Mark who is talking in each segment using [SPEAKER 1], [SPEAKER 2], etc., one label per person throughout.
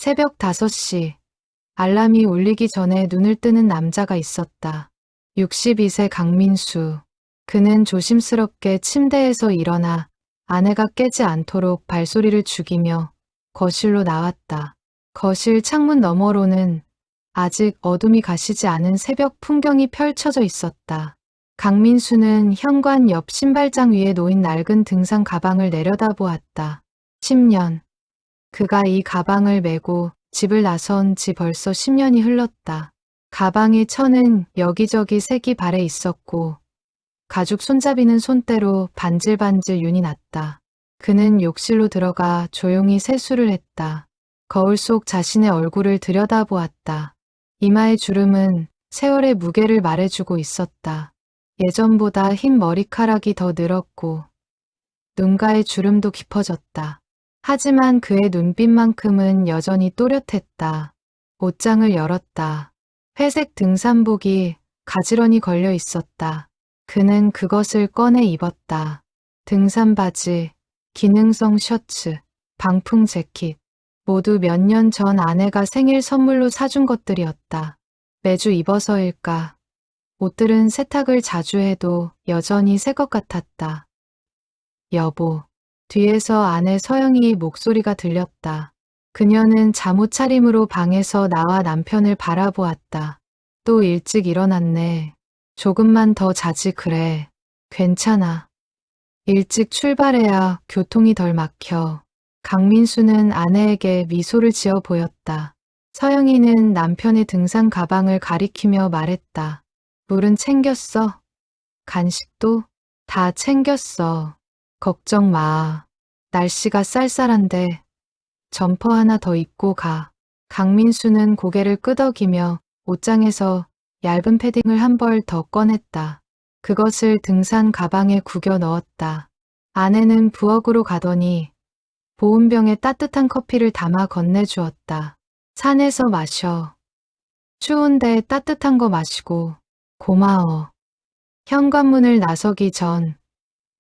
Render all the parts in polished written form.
[SPEAKER 1] 새벽 5시. 알람이 울리기 전에 눈을 뜨는 남자가 있었다. 62세 강민수. 그는 조심스럽게 침대에서 일어나 아내가 깨지 않도록 발소리를 죽이며 거실로 나왔다. 거실 창문 너머로는 아직 어둠이 가시지 않은 새벽 풍경이 펼쳐져 있었다. 강민수는 현관 옆 신발장 위에 놓인 낡은 등산 가방을 내려다보았다. 10년. 그가 이 가방을 메고 집을 나선 지 벌써 10년이 흘렀다. 가방의 천은 여기저기 색이 발해 있었고 가죽 손잡이는 손때로 반질반질 윤이 났다. 그는 욕실로 들어가 조용히 세수를 했다. 거울 속 자신의 얼굴을 들여다보았다. 이마의 주름은 세월의 무게를 말해주고 있었다. 예전보다 흰 머리카락이 더 늘었고 눈가의 주름도 깊어졌다. 하지만 그의 눈빛만큼은 여전히 또렷했다. 옷장을 열었다. 회색 등산복이 가지런히 걸려 있었다. 그는 그것을 꺼내 입었다. 등산 바지, 기능성 셔츠, 방풍 재킷, 모두 몇 년 전 아내가 생일 선물로 사준 것들이었다. 매주 입어서일까. 옷들은 세탁을 자주 해도 여전히 새 것 같았다. 여보. 뒤에서 아내 서영이의 목소리가 들렸다. 그녀는 잠옷 차림으로 방에서 나와 남편을 바라보았다. 또 일찍 일어났네. 조금만 더 자지 그래. 괜찮아. 일찍 출발해야 교통이 덜 막혀. 강민수는 아내에게 미소를 지어 보였다. 서영이는 남편의 등산 가방을 가리키며 말했다. 물은 챙겼어? 간식도? 다 챙겼어. 걱정 마. 날씨가 쌀쌀한데 점퍼 하나 더 입고 가. 강민수는 고개를 끄덕이며 옷장에서 얇은 패딩을 한 벌 더 꺼냈다. 그것을 등산 가방에 구겨 넣었다. 아내는 부엌으로 가더니 보온병에 따뜻한 커피를 담아 건네주었다. 산에서 마셔. 추운데 따뜻한 거 마시고. 고마워. 현관문을 나서기 전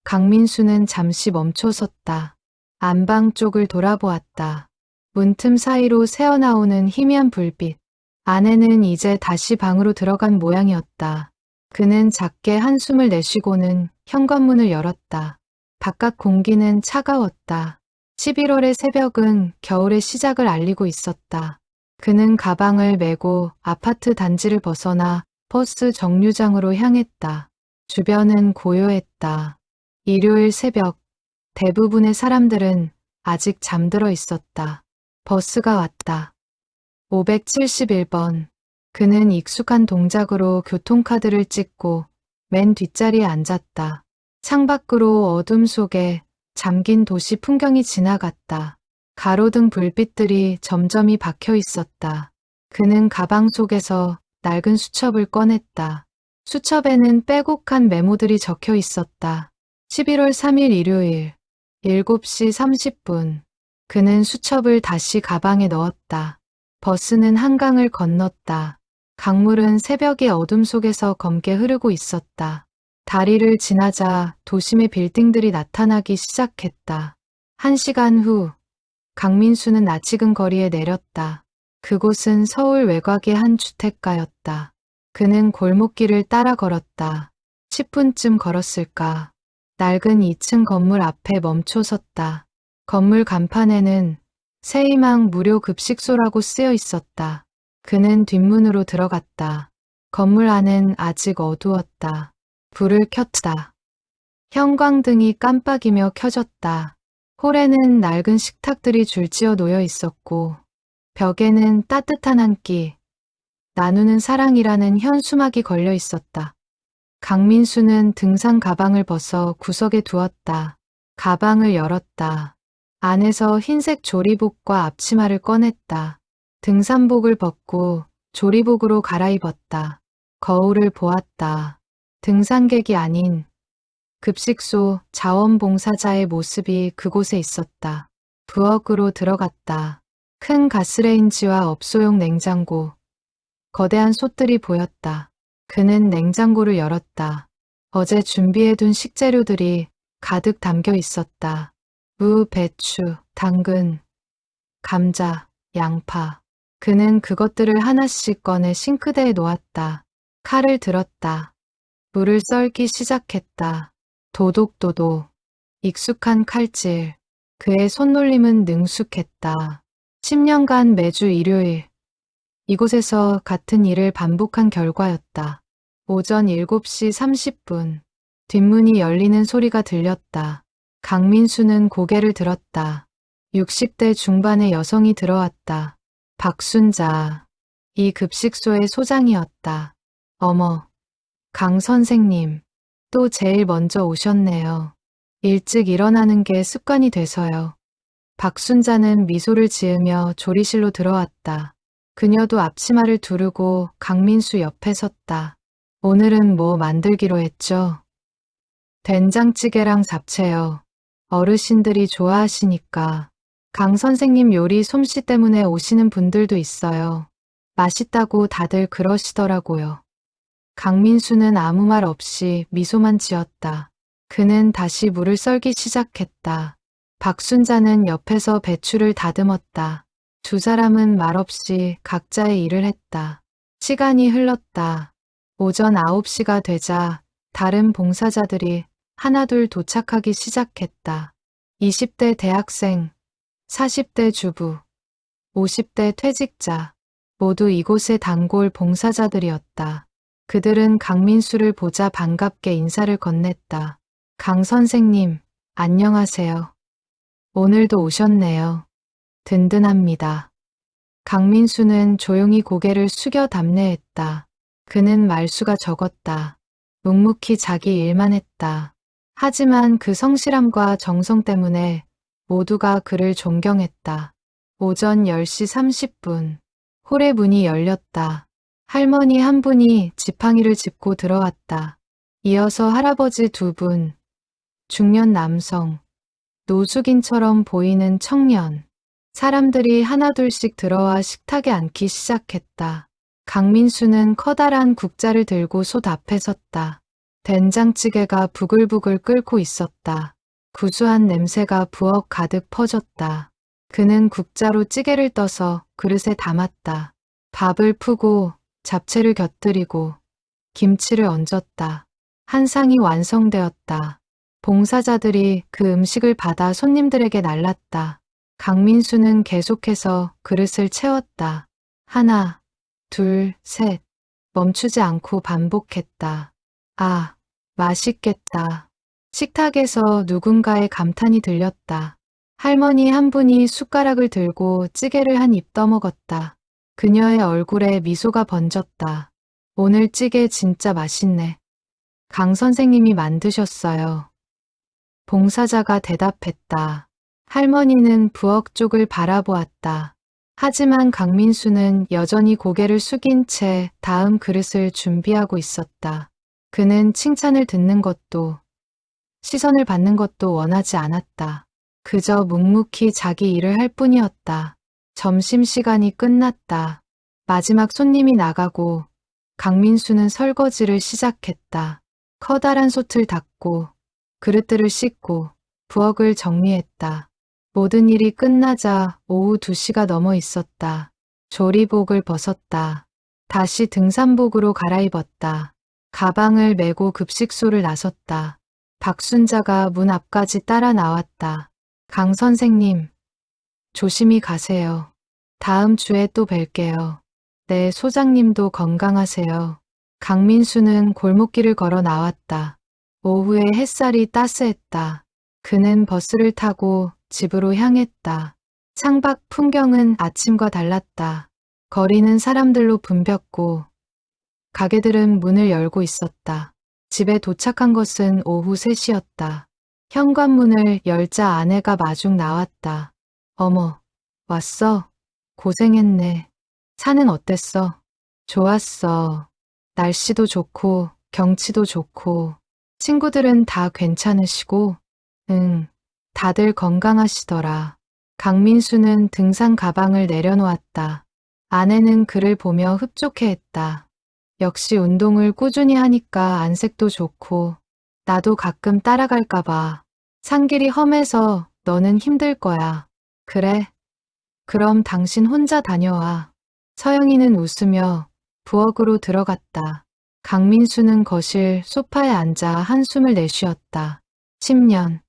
[SPEAKER 1] 강민수는 잠시 멈춰섰다. 안방 쪽을 돌아보았다. 문틈 사이로 새어나오는 희미한 불빛. 아내는 이제 다시 방으로 들어간 모양이었다. 그는 작게 한숨을 내쉬고는 현관문을 열었다. 바깥 공기는 차가웠다. 11월의 새벽은 겨울의 시작을 알리고 있었다. 그는 가방을 메고 아파트 단지를 벗어나 버스 정류장으로 향했다. 주변은 고요했다. 일요일 새벽, 대부분의 사람들은 아직 잠들어 있었다. 버스가 왔다. 571번. 그는 익숙한 동작으로 교통카드를 찍고 맨 뒷자리에 앉았다. 창밖으로 어둠 속에 잠긴 도시 풍경이 지나갔다. 가로등 불빛들이 점점이 박혀 있었다. 그는 가방 속에서 낡은 수첩을 꺼냈다. 수첩에는 빼곡한 메모들이 적혀 있었다. 11월 3일 일요일 7시 30분. 그는 수첩을 다시 가방에 넣었다. 버스는 한강을 건넜다. 강물은 새벽의 어둠 속에서 검게 흐르고 있었다. 다리를 지나자 도심의 빌딩들이 나타나기 시작했다. 1시간 후 강민수는 낯익은 거리에 내렸다. 그곳은 서울 외곽의 한 주택가였다. 그는 골목길을 따라 걸었다. 10분쯤 걸었을까. 낡은 2층 건물 앞에 멈춰 섰다. 건물 간판에는 새희망 무료 급식소라고 쓰여 있었다. 그는 뒷문으로 들어갔다. 건물 안은 아직 어두웠다. 불을 켰다. 형광등이 깜빡이며 켜졌다. 홀에는 낡은 식탁들이 줄지어 놓여 있었고 벽에는 따뜻한 한 끼, 나누는 사랑이라는 현수막이 걸려 있었다. 강민수는 등산 가방을 벗어 구석에 두었다. 가방을 열었다. 안에서 흰색 조리복과 앞치마를 꺼냈다. 등산복을 벗고 조리복으로 갈아입었다. 거울을 보았다. 등산객이 아닌 급식소 자원봉사자의 모습이 그곳에 있었다. 부엌으로 들어갔다. 큰 가스레인지와 업소용 냉장고, 거대한 솥들이 보였다. 그는 냉장고를 열었다. 어제 준비해둔 식재료들이 가득 담겨 있었다. 무, 배추, 당근, 감자, 양파. 그는 그것들을 하나씩 꺼내 싱크대에 놓았다. 칼을 들었다. 물을 썰기 시작했다. 도독도독. 익숙한 칼질. 그의 손놀림은 능숙했다. 10년간 매주 일요일. 이곳에서 같은 일을 반복한 결과였다. 오전 7시 30분. 뒷문이 열리는 소리가 들렸다. 강민수는 고개를 들었다. 60대 중반의 여성이 들어왔다. 박순자. 이 급식소의 소장이었다. 어머, 강 선생님. 또 제일 먼저 오셨네요. 일찍 일어나는 게 습관이 돼서요. 박순자는 미소를 지으며 조리실로 들어왔다. 그녀도 앞치마를 두르고 강민수 옆에 섰다. 오늘은 뭐 만들기로 했죠? 된장찌개랑 잡채요. 어르신들이 좋아하시니까. 강 선생님 요리 솜씨 때문에 오시는 분들도 있어요. 맛있다고 다들 그러시더라고요. 강민수는 아무 말 없이 미소만 지었다. 그는 다시 물을 썰기 시작했다. 박순자는 옆에서 배추를 다듬었다. 두 사람은 말없이 각자의 일을 했다. 시간이 흘렀다. 오전 9시가 되자 다른 봉사자들이 하나둘 도착하기 시작했다. 20대 대학생, 40대 주부, 50대 퇴직자, 모두 이곳의 단골 봉사자들이었다. 그들은 강민수를 보자 반갑게 인사를 건넸다. 강 선생님, 안녕하세요. 오늘도 오셨네요. 든든합니다. 강민수는 조용히 고개를 숙여 답례했다. 그는 말수가 적었다. 묵묵히 자기 일만 했다. 하지만 그 성실함과 정성 때문에 모두가 그를 존경했다. 오전 10시 30분, 홀의 문이 열렸다. 할머니 한 분이 지팡이를 짚고 들어왔다. 이어서 할아버지 두 분, 중년 남성, 노숙인처럼 보이는 청년. 사람들이 하나둘씩 들어와 식탁에 앉기 시작했다. 강민수는 커다란 국자를 들고 솥 앞에 섰다. 된장찌개가 부글부글 끓고 있었다. 구수한 냄새가 부엌 가득 퍼졌다. 그는 국자로 찌개를 떠서 그릇에 담았다. 밥을 푸고 잡채를 곁들이고 김치를 얹었다. 한 상이 완성되었다. 봉사자들이 그 음식을 받아 손님들에게 날랐다. 강민수는 계속해서 그릇을 채웠다. 하나, 둘, 셋. 멈추지 않고 반복했다. 아, 맛있겠다. 식탁에서 누군가의 감탄이 들렸다. 할머니 한 분이 숟가락을 들고 찌개를 한 입 떠먹었다. 그녀의 얼굴에 미소가 번졌다. 오늘 찌개 진짜 맛있네. 강 선생님이 만드셨어요. 봉사자가 대답했다. 할머니는 부엌 쪽을 바라보았다. 하지만 강민수는 여전히 고개를 숙인 채 다음 그릇을 준비하고 있었다. 그는 칭찬을 듣는 것도, 시선을 받는 것도 원하지 않았다. 그저 묵묵히 자기 일을 할 뿐이었다. 점심시간이 끝났다. 마지막 손님이 나가고 강민수는 설거지를 시작했다. 커다란 솥을 닦고 그릇들을 씻고 부엌을 정리했다. 모든 일이 끝나자 오후 2시가 넘어 있었다. 조리복을 벗었다. 다시 등산복으로 갈아입었다. 가방을 메고 급식소를 나섰다. 박순자가 문 앞까지 따라 나왔다. 강 선생님, 조심히 가세요. 다음 주에 또 뵐게요. 네, 소장님도 건강하세요. 강민수는 골목길을 걸어 나왔다. 오후에 햇살이 따스했다. 그는 버스를 타고 집으로 향했다. 창밖 풍경은 아침과 달랐다. 거리는 사람들로 붐볐고 가게들은 문을 열고 있었다. 집에 도착한 것은 오후 3시였다. 현관문을 열자 아내가 마중 나왔다. 어머, 왔어? 고생했네. 산은 어땠어? 좋았어. 날씨도 좋고 경치도 좋고 친구들은 다 괜찮으시고? 응, 다들 건강하시더라. 강민수는 등산 가방을 내려놓았다. 아내는 그를 보며 흡족해했다. 역시 운동을 꾸준히 하니까 안색도 좋고 나도 가끔 따라갈까 봐. 산길이 험해서 너는 힘들 거야. 그래? 그럼 당신 혼자 다녀와. 서영이는 웃으며 부엌으로 들어갔다. 강민수는 거실 소파에 앉아 한숨을 내쉬었다. 10년.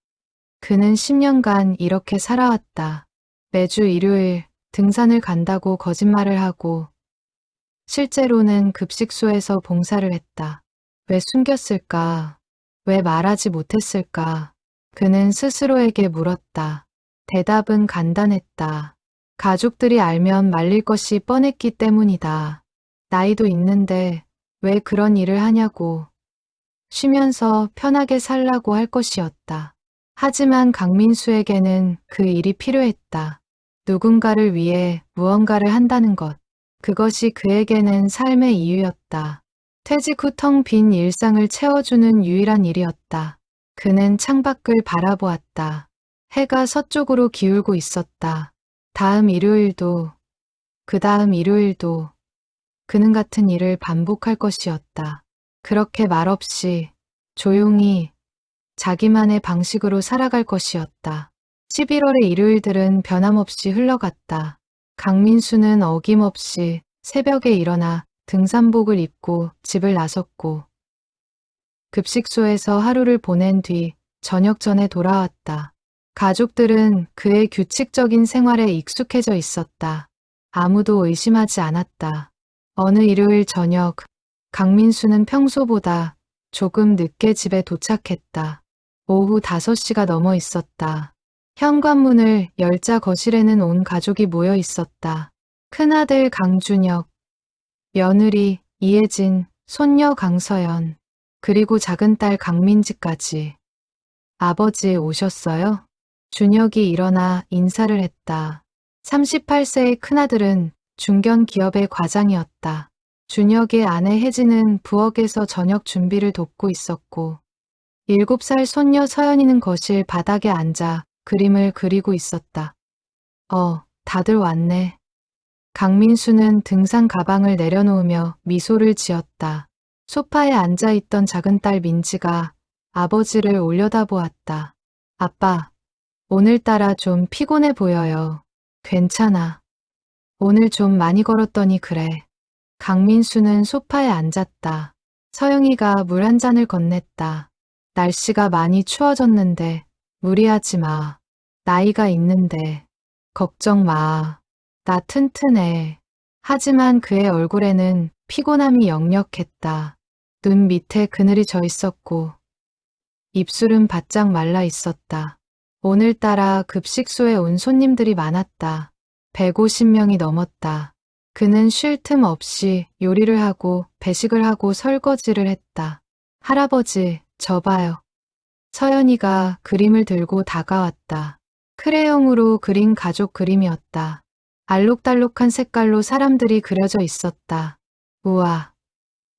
[SPEAKER 1] 그는 10년간 이렇게 살아왔다. 매주 일요일 등산을 간다고 거짓말을 하고 실제로는 급식소에서 봉사를 했다. 왜 숨겼을까? 왜 말하지 못했을까? 그는 스스로에게 물었다. 대답은 간단했다. 가족들이 알면 말릴 것이 뻔했기 때문이다. 나이도 있는데 왜 그런 일을 하냐고. 쉬면서 편하게 살라고 할 것이었다. 하지만 강민수에게는 그 일이 필요했다. 누군가를 위해 무언가를 한다는 것. 그것이 그에게는 삶의 이유였다. 퇴직 후 텅 빈 일상을 채워주는 유일한 일이었다. 그는 창밖을 바라보았다. 해가 서쪽으로 기울고 있었다. 다음 일요일도, 그 다음 일요일도 그는 같은 일을 반복할 것이었다. 그렇게 말없이 조용히 자기만의 방식으로 살아갈 것이었다. 11월의 일요일들은 변함없이 흘러갔다. 강민수는 어김없이 새벽에 일어나 등산복을 입고 집을 나섰고 급식소에서 하루를 보낸 뒤 저녁 전에 돌아왔다. 가족들은 그의 규칙적인 생활에 익숙해져 있었다. 아무도 의심하지 않았다. 어느 일요일 저녁, 강민수는 평소보다 조금 늦게 집에 도착했다. 오후 5시가 넘어 있었다. 현관문을 열자 거실에는 온 가족이 모여 있었다. 큰아들 강준혁, 며느리 이혜진, 손녀 강서연, 그리고 작은 딸 강민지까지. 아버지 오셨어요? 준혁이 일어나 인사를 했다. 38세의 큰아들은 중견 기업의 과장이었다. 준혁의 아내 혜진은 부엌에서 저녁 준비를 돕고 있었고 7살 손녀 서연이는 거실 바닥에 앉아 그림을 그리고 있었다. 다들 왔네. 강민수는 등산 가방을 내려놓으며 미소를 지었다. 소파에 앉아있던 작은 딸 민지가 아버지를 올려다보았다. 아빠, 오늘따라 좀 피곤해 보여요. 괜찮아. 오늘 좀 많이 걸었더니 그래. 강민수는 소파에 앉았다. 서영이가 물 한 잔을 건넸다. 날씨가 많이 추워졌는데 무리하지 마. 나이가 있는데. 걱정 마. 나 튼튼해. 하지만 그의 얼굴에는 피곤함이 역력했다. 눈 밑에 그늘이 져 있었고 입술은 바짝 말라 있었다. 오늘따라 급식소에 온 손님들이 많았다. 150명이 넘었다. 그는 쉴 틈 없이 요리를 하고 배식을 하고 설거지를 했다. 할아버지, 저 봐요. 서연이가 그림을 들고 다가왔다. 크레용으로 그린 가족 그림이었다. 알록달록한 색깔로 사람들이 그려져 있었다. 우와,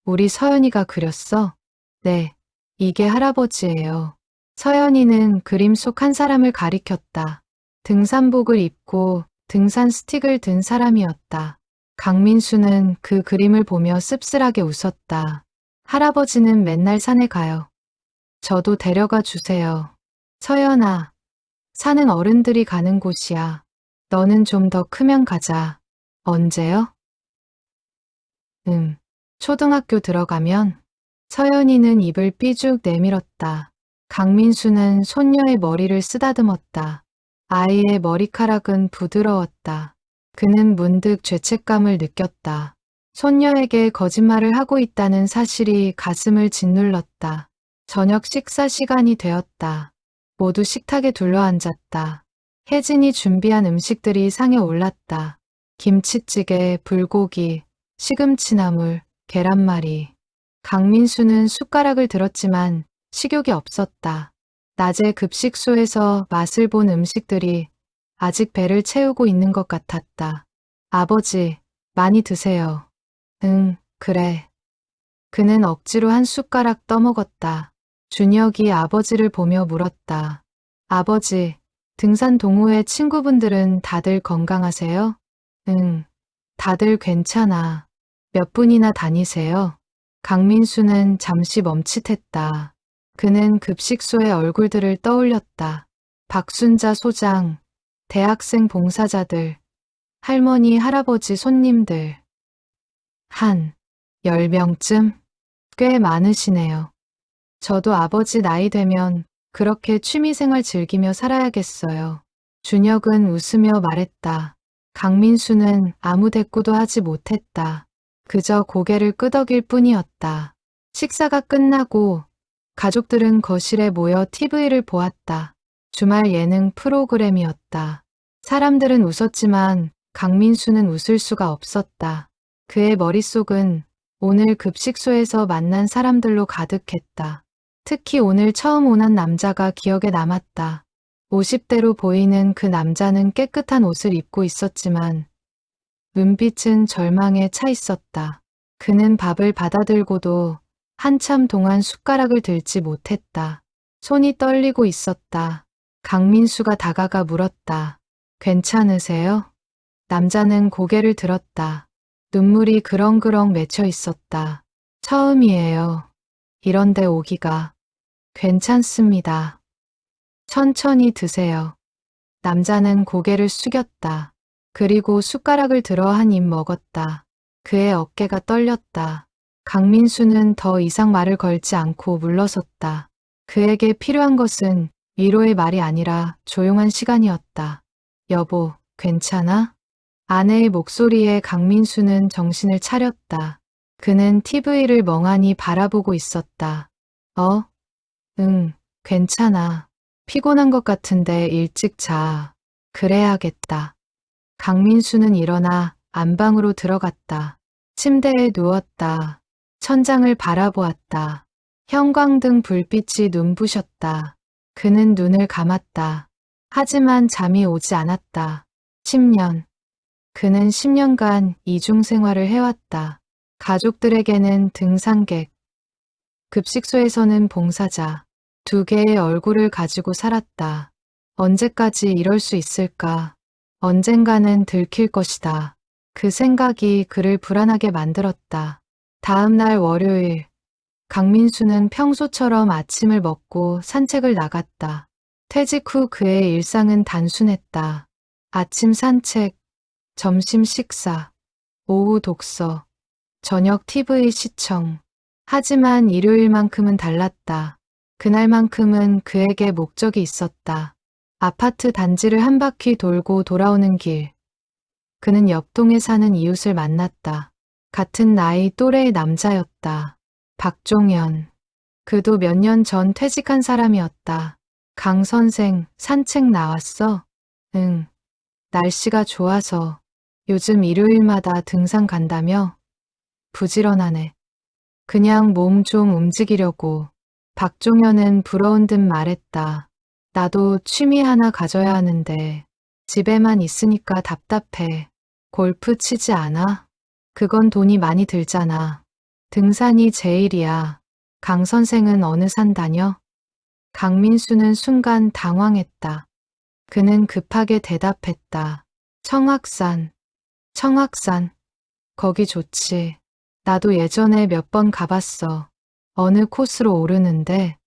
[SPEAKER 1] 우리 서연이가 그렸어? 네, 이게 할아버지예요. 서연이는 그림 속 한 사람을 가리켰다. 등산복을 입고 등산 스틱을 든 사람이었다. 강민수는 그 그림을 보며 씁쓸하게 웃었다. 할아버지는 맨날 산에 가요. 저도 데려가 주세요. 서연아, 산은 어른들이 가는 곳이야. 너는 좀 더 크면 가자. 언제요? 초등학교 들어가면? 서연이는 입을 삐죽 내밀었다. 강민수는 손녀의 머리를 쓰다듬었다. 아이의 머리카락은 부드러웠다. 그는 문득 죄책감을 느꼈다. 손녀에게 거짓말을 하고 있다는 사실이 가슴을 짓눌렀다. 저녁 식사 시간이 되었다. 모두 식탁에 둘러앉았다. 혜진이 준비한 음식들이 상에 올랐다. 김치찌개, 불고기, 시금치나물, 계란말이. 강민수는 숟가락을 들었지만 식욕이 없었다. 낮에 급식소에서 맛을 본 음식들이 아직 배를 채우고 있는 것 같았다. 아버지, 많이 드세요. 응, 그래. 그는 억지로 한 숟가락 떠먹었다. 준혁이 아버지를 보며 물었다. 아버지, 등산 동호회 친구분들은 다들 건강하세요? 응, 다들 괜찮아. 몇 분이나 다니세요? 강민수는 잠시 멈칫했다. 그는 급식소의 얼굴들을 떠올렸다. 박순자 소장, 대학생 봉사자들, 할머니, 할아버지, 손님들. 한 10명쯤? 꽤 많으시네요. 저도 아버지 나이 되면 그렇게 취미생활 즐기며 살아야겠어요. 준혁은 웃으며 말했다. 강민수는 아무 대꾸도 하지 못했다. 그저 고개를 끄덕일 뿐이었다. 식사가 끝나고 가족들은 거실에 모여 TV를 보았다. 주말 예능 프로그램이었다. 사람들은 웃었지만 강민수는 웃을 수가 없었다. 그의 머릿속은 오늘 급식소에서 만난 사람들로 가득했다. 특히 오늘 처음 온 한 남자가 기억에 남았다. 50대로 보이는 그 남자는 깨끗한 옷을 입고 있었지만 눈빛은 절망에 차 있었다. 그는 밥을 받아들고도 한참 동안 숟가락을 들지 못했다. 손이 떨리고 있었다. 강민수가 다가가 물었다. 괜찮으세요? 남자는 고개를 들었다. 눈물이 그렁그렁 맺혀 있었다. 처음이에요. 이런데 오기가. 괜찮습니다. 천천히 드세요. 남자는 고개를 숙였다. 그리고 숟가락을 들어 한 입 먹었다. 그의 어깨가 떨렸다. 강민수는 더 이상 말을 걸지 않고 물러섰다. 그에게 필요한 것은 위로의 말이 아니라 조용한 시간이었다. 여보, 괜찮아? 아내의 목소리에 강민수는 정신을 차렸다. 그는 TV를 멍하니 바라보고 있었다. 응, 괜찮아. 피곤한 것 같은데 일찍 자. 그래야겠다. 강민수는 일어나 안방으로 들어갔다. 침대에 누웠다. 천장을 바라보았다. 형광등 불빛이 눈부셨다. 그는 눈을 감았다. 하지만 잠이 오지 않았다. 10년. 그는 10년간 이중 생활을 해왔다. 가족들에게는 등산객, 급식소에서는 봉사자, 두 개의 얼굴을 가지고 살았다. 언제까지 이럴 수 있을까? 언젠가는 들킬 것이다. 그 생각이 그를 불안하게 만들었다. 다음 날 월요일, 강민수는 평소처럼 아침을 먹고 산책을 나갔다. 퇴직 후 그의 일상은 단순했다. 아침 산책, 점심 식사, 오후 독서, 저녁 TV 시청. 하지만 일요일만큼은 달랐다. 그날만큼은 그에게 목적이 있었다. 아파트 단지를 한 바퀴 돌고 돌아오는 길. 그는 옆동에 사는 이웃을 만났다. 같은 나이 또래의 남자였다. 박종현. 그도 몇 년 전 퇴직한 사람이었다. 강 선생, 산책 나왔어? 응. 날씨가 좋아서. 요즘 일요일마다 등산 간다며? 부지런하네. 그냥 몸 좀 움직이려고. 박종현은 부러운 듯 말했다. 나도 취미 하나 가져야 하는데 집에만 있으니까 답답해. 골프 치지 않아? 그건 돈이 많이 들잖아. 등산이 제일이야. 강 선생은 어느 산 다녀? 강민수는 순간 당황했다. 그는 급하게 대답했다. 청악산. 청악산. 거기 좋지. 나도 예전에 몇 번 가봤어. 어느 코스로 오르는데?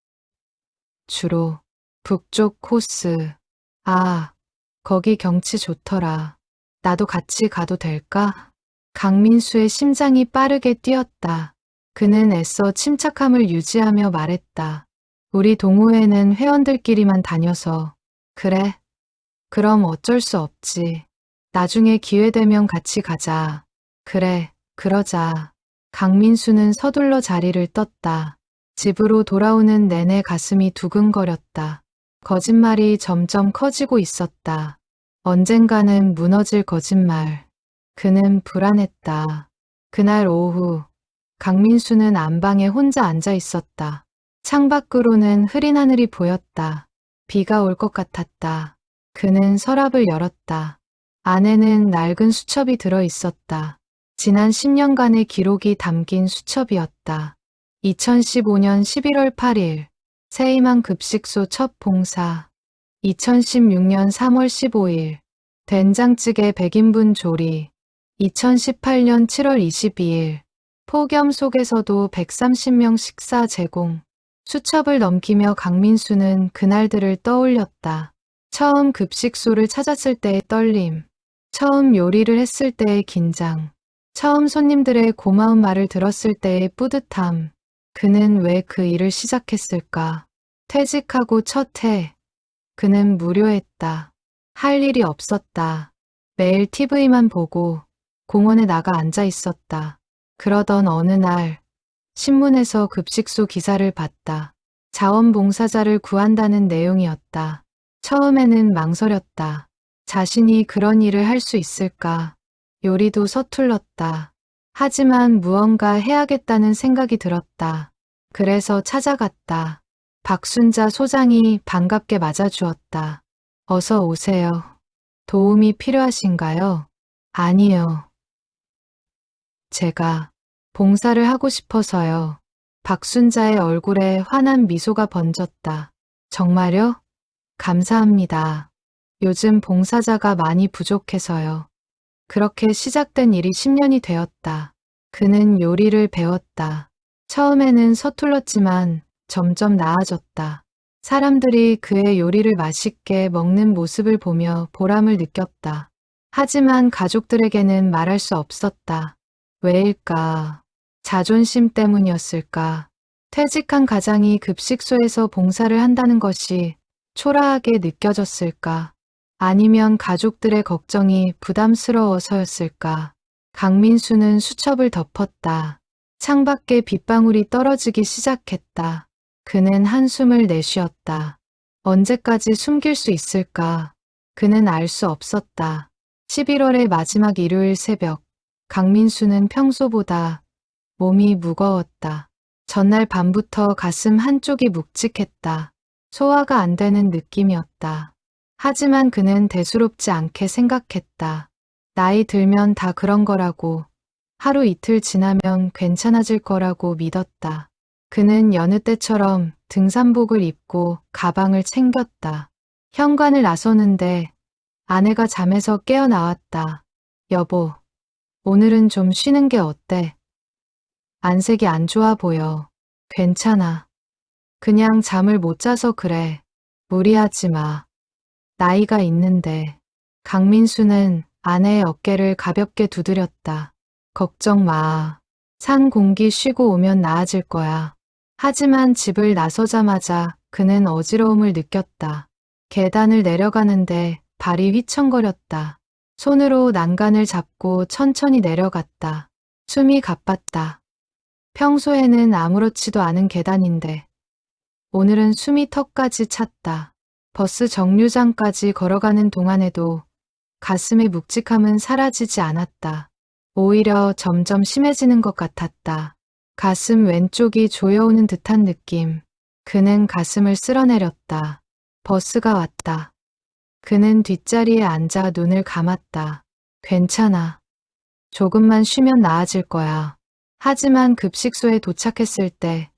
[SPEAKER 1] 주로 북쪽 코스. 아, 거기 경치 좋더라. 나도 같이 가도 될까? 강민수의 심장이 빠르게 뛰었다. 그는 애써 침착함을 유지하며 말했다. 우리 동호회는 회원들끼리만 다녀서. 그래. 그럼 어쩔 수 없지. 나중에 기회 되면 같이 가자. 그래, 그러자. 강민수는 서둘러 자리를 떴다. 집으로 돌아오는 내내 가슴이 두근거렸다. 거짓말이 점점 커지고 있었다. 언젠가는 무너질 거짓말. 그는 불안했다. 그날 오후, 강민수는 안방에 혼자 앉아 있었다. 창밖으로는 흐린 하늘이 보였다. 비가 올 것 같았다. 그는 서랍을 열었다. 안에는 낡은 수첩이 들어 있었다. 지난 10년간의 기록이 담긴 수첩이었다. 2015년 11월 8일, 새희망 급식소 첫 봉사. 2016년 3월 15일, 된장찌개 100인분 조리. 2018년 7월 22일, 폭염 속에서도 130명 식사 제공. 수첩을 넘기며 강민수는 그날들을 떠올렸다. 처음 급식소를 찾았을 때의 떨림. 처음 요리를 했을 때의 긴장, 처음 손님들의 고마운 말을 들었을 때의 뿌듯함. 그는 왜 그 일을 시작했을까? 퇴직하고 첫 해, 그는 무료했다. 할 일이 없었다. 매일 TV만 보고 공원에 나가 앉아 있었다. 그러던 어느 날, 신문에서 급식소 기사를 봤다. 자원봉사자를 구한다는 내용이었다. 처음에는 망설였다. 자신이 그런 일을 할 수 있을까? 요리도 서툴렀다. 하지만 무언가 해야겠다는 생각이 들었다. 그래서 찾아갔다. 박순자 소장이 반갑게 맞아주었다. 어서 오세요. 도움이 필요하신가요? 아니요. 제가 봉사를 하고 싶어서요. 박순자의 얼굴에 환한 미소가 번졌다. 정말요? 감사합니다. 요즘 봉사자가 많이 부족해서요. 그렇게 시작된 일이 10년이 되었다. 그는 요리를 배웠다. 처음에는 서툴렀지만 점점 나아졌다. 사람들이 그의 요리를 맛있게 먹는 모습을 보며 보람을 느꼈다. 하지만 가족들에게는 말할 수 없었다. 왜일까? 자존심 때문이었을까? 퇴직한 가장이 급식소에서 봉사를 한다는 것이 초라하게 느껴졌을까? 아니면 가족들의 걱정이 부담스러워서였을까? 강민수는 수첩을 덮었다. 창밖에 빗방울이 떨어지기 시작했다. 그는 한숨을 내쉬었다. 언제까지 숨길 수 있을까? 그는 알 수 없었다. 11월의 마지막 일요일 새벽, 강민수는 평소보다 몸이 무거웠다. 전날 밤부터 가슴 한쪽이 묵직했다. 소화가 안 되는 느낌이었다. 하지만 그는 대수롭지 않게 생각했다. 나이 들면 다 그런 거라고, 하루 이틀 지나면 괜찮아질 거라고 믿었다. 그는 여느 때처럼 등산복을 입고 가방을 챙겼다. 현관을 나서는데 아내가 잠에서 깨어나왔다. 여보, 오늘은 좀 쉬는 게 어때? 안색이 안 좋아 보여. 괜찮아. 그냥 잠을 못 자서 그래. 무리하지 마. 나이가 있는데. 강민수는 아내의 어깨를 가볍게 두드렸다. 걱정 마. 산 공기 쉬고 오면 나아질 거야. 하지만 집을 나서자마자 그는 어지러움을 느꼈다. 계단을 내려가는데 발이 휘청거렸다. 손으로 난간을 잡고 천천히 내려갔다. 숨이 가빴다. 평소에는 아무렇지도 않은 계단인데 오늘은 숨이 턱까지 찼다. 버스 정류장까지 걸어가는 동안에도 가슴의 묵직함은 사라지지 않았다. 오히려 점점 심해지는 것 같았다. 가슴 왼쪽이 조여오는 듯한 느낌. 그는 가슴을 쓸어내렸다. 버스가 왔다. 그는 뒷자리에 앉아 눈을 감았다. 괜찮아. 조금만 쉬면 나아질 거야. 하지만 급식소에 도착했을 때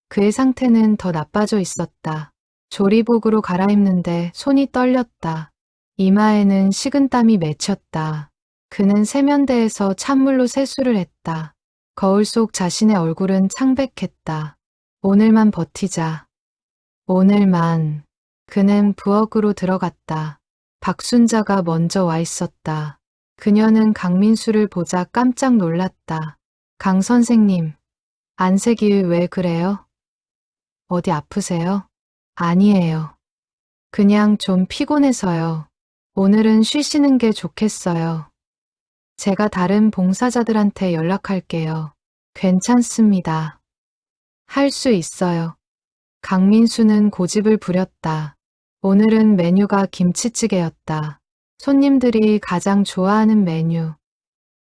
[SPEAKER 1] 그의 상태는 더 나빠져 있었다. 조리복으로 갈아입는데 손이 떨렸다. 이마에는 식은땀이 맺혔다. 그는 세면대에서 찬물로 세수를 했다. 거울 속 자신의 얼굴은 창백했다. 오늘만 버티자. 오늘만. 그는 부엌으로 들어갔다. 박순자가 먼저 와 있었다. 그녀는 강민수를 보자 깜짝 놀랐다. 강 선생님, 안색이 왜 그래요? 어디 아프세요? 아니에요. 그냥 좀 피곤해서요. 오늘은 쉬시는 게 좋겠어요. 제가 다른 봉사자들한테 연락할게요. 괜찮습니다. 할 수 있어요. 강민수는 고집을 부렸다. 오늘은 메뉴가 김치찌개였다. 손님들이 가장 좋아하는 메뉴.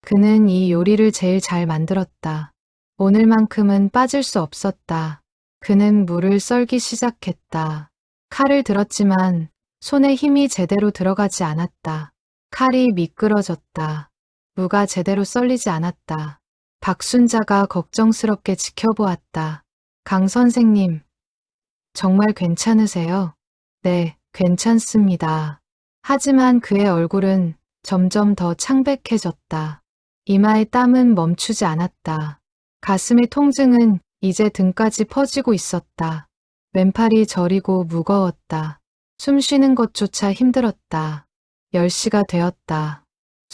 [SPEAKER 1] 그는 이 요리를 제일 잘 만들었다. 오늘만큼은 빠질 수 없었다. 그는 물을 썰기 시작했다. 칼을 들었지만 손에 힘이 제대로 들어가지 않았다. 칼이 미끄러졌다. 무가 제대로 썰리지 않았다. 박순자가 걱정스럽게 지켜보았다. 강 선생님, 정말 괜찮으세요? 네, 괜찮습니다. 하지만 그의 얼굴은 점점 더 창백해졌다. 이마의 땀은 멈추지 않았다. 가슴의 통증은 이제 등까지 퍼지고 있었다. 왼팔이 저리고 무거웠다. 숨 쉬는 것조차 힘들었다. 10시가 되었다.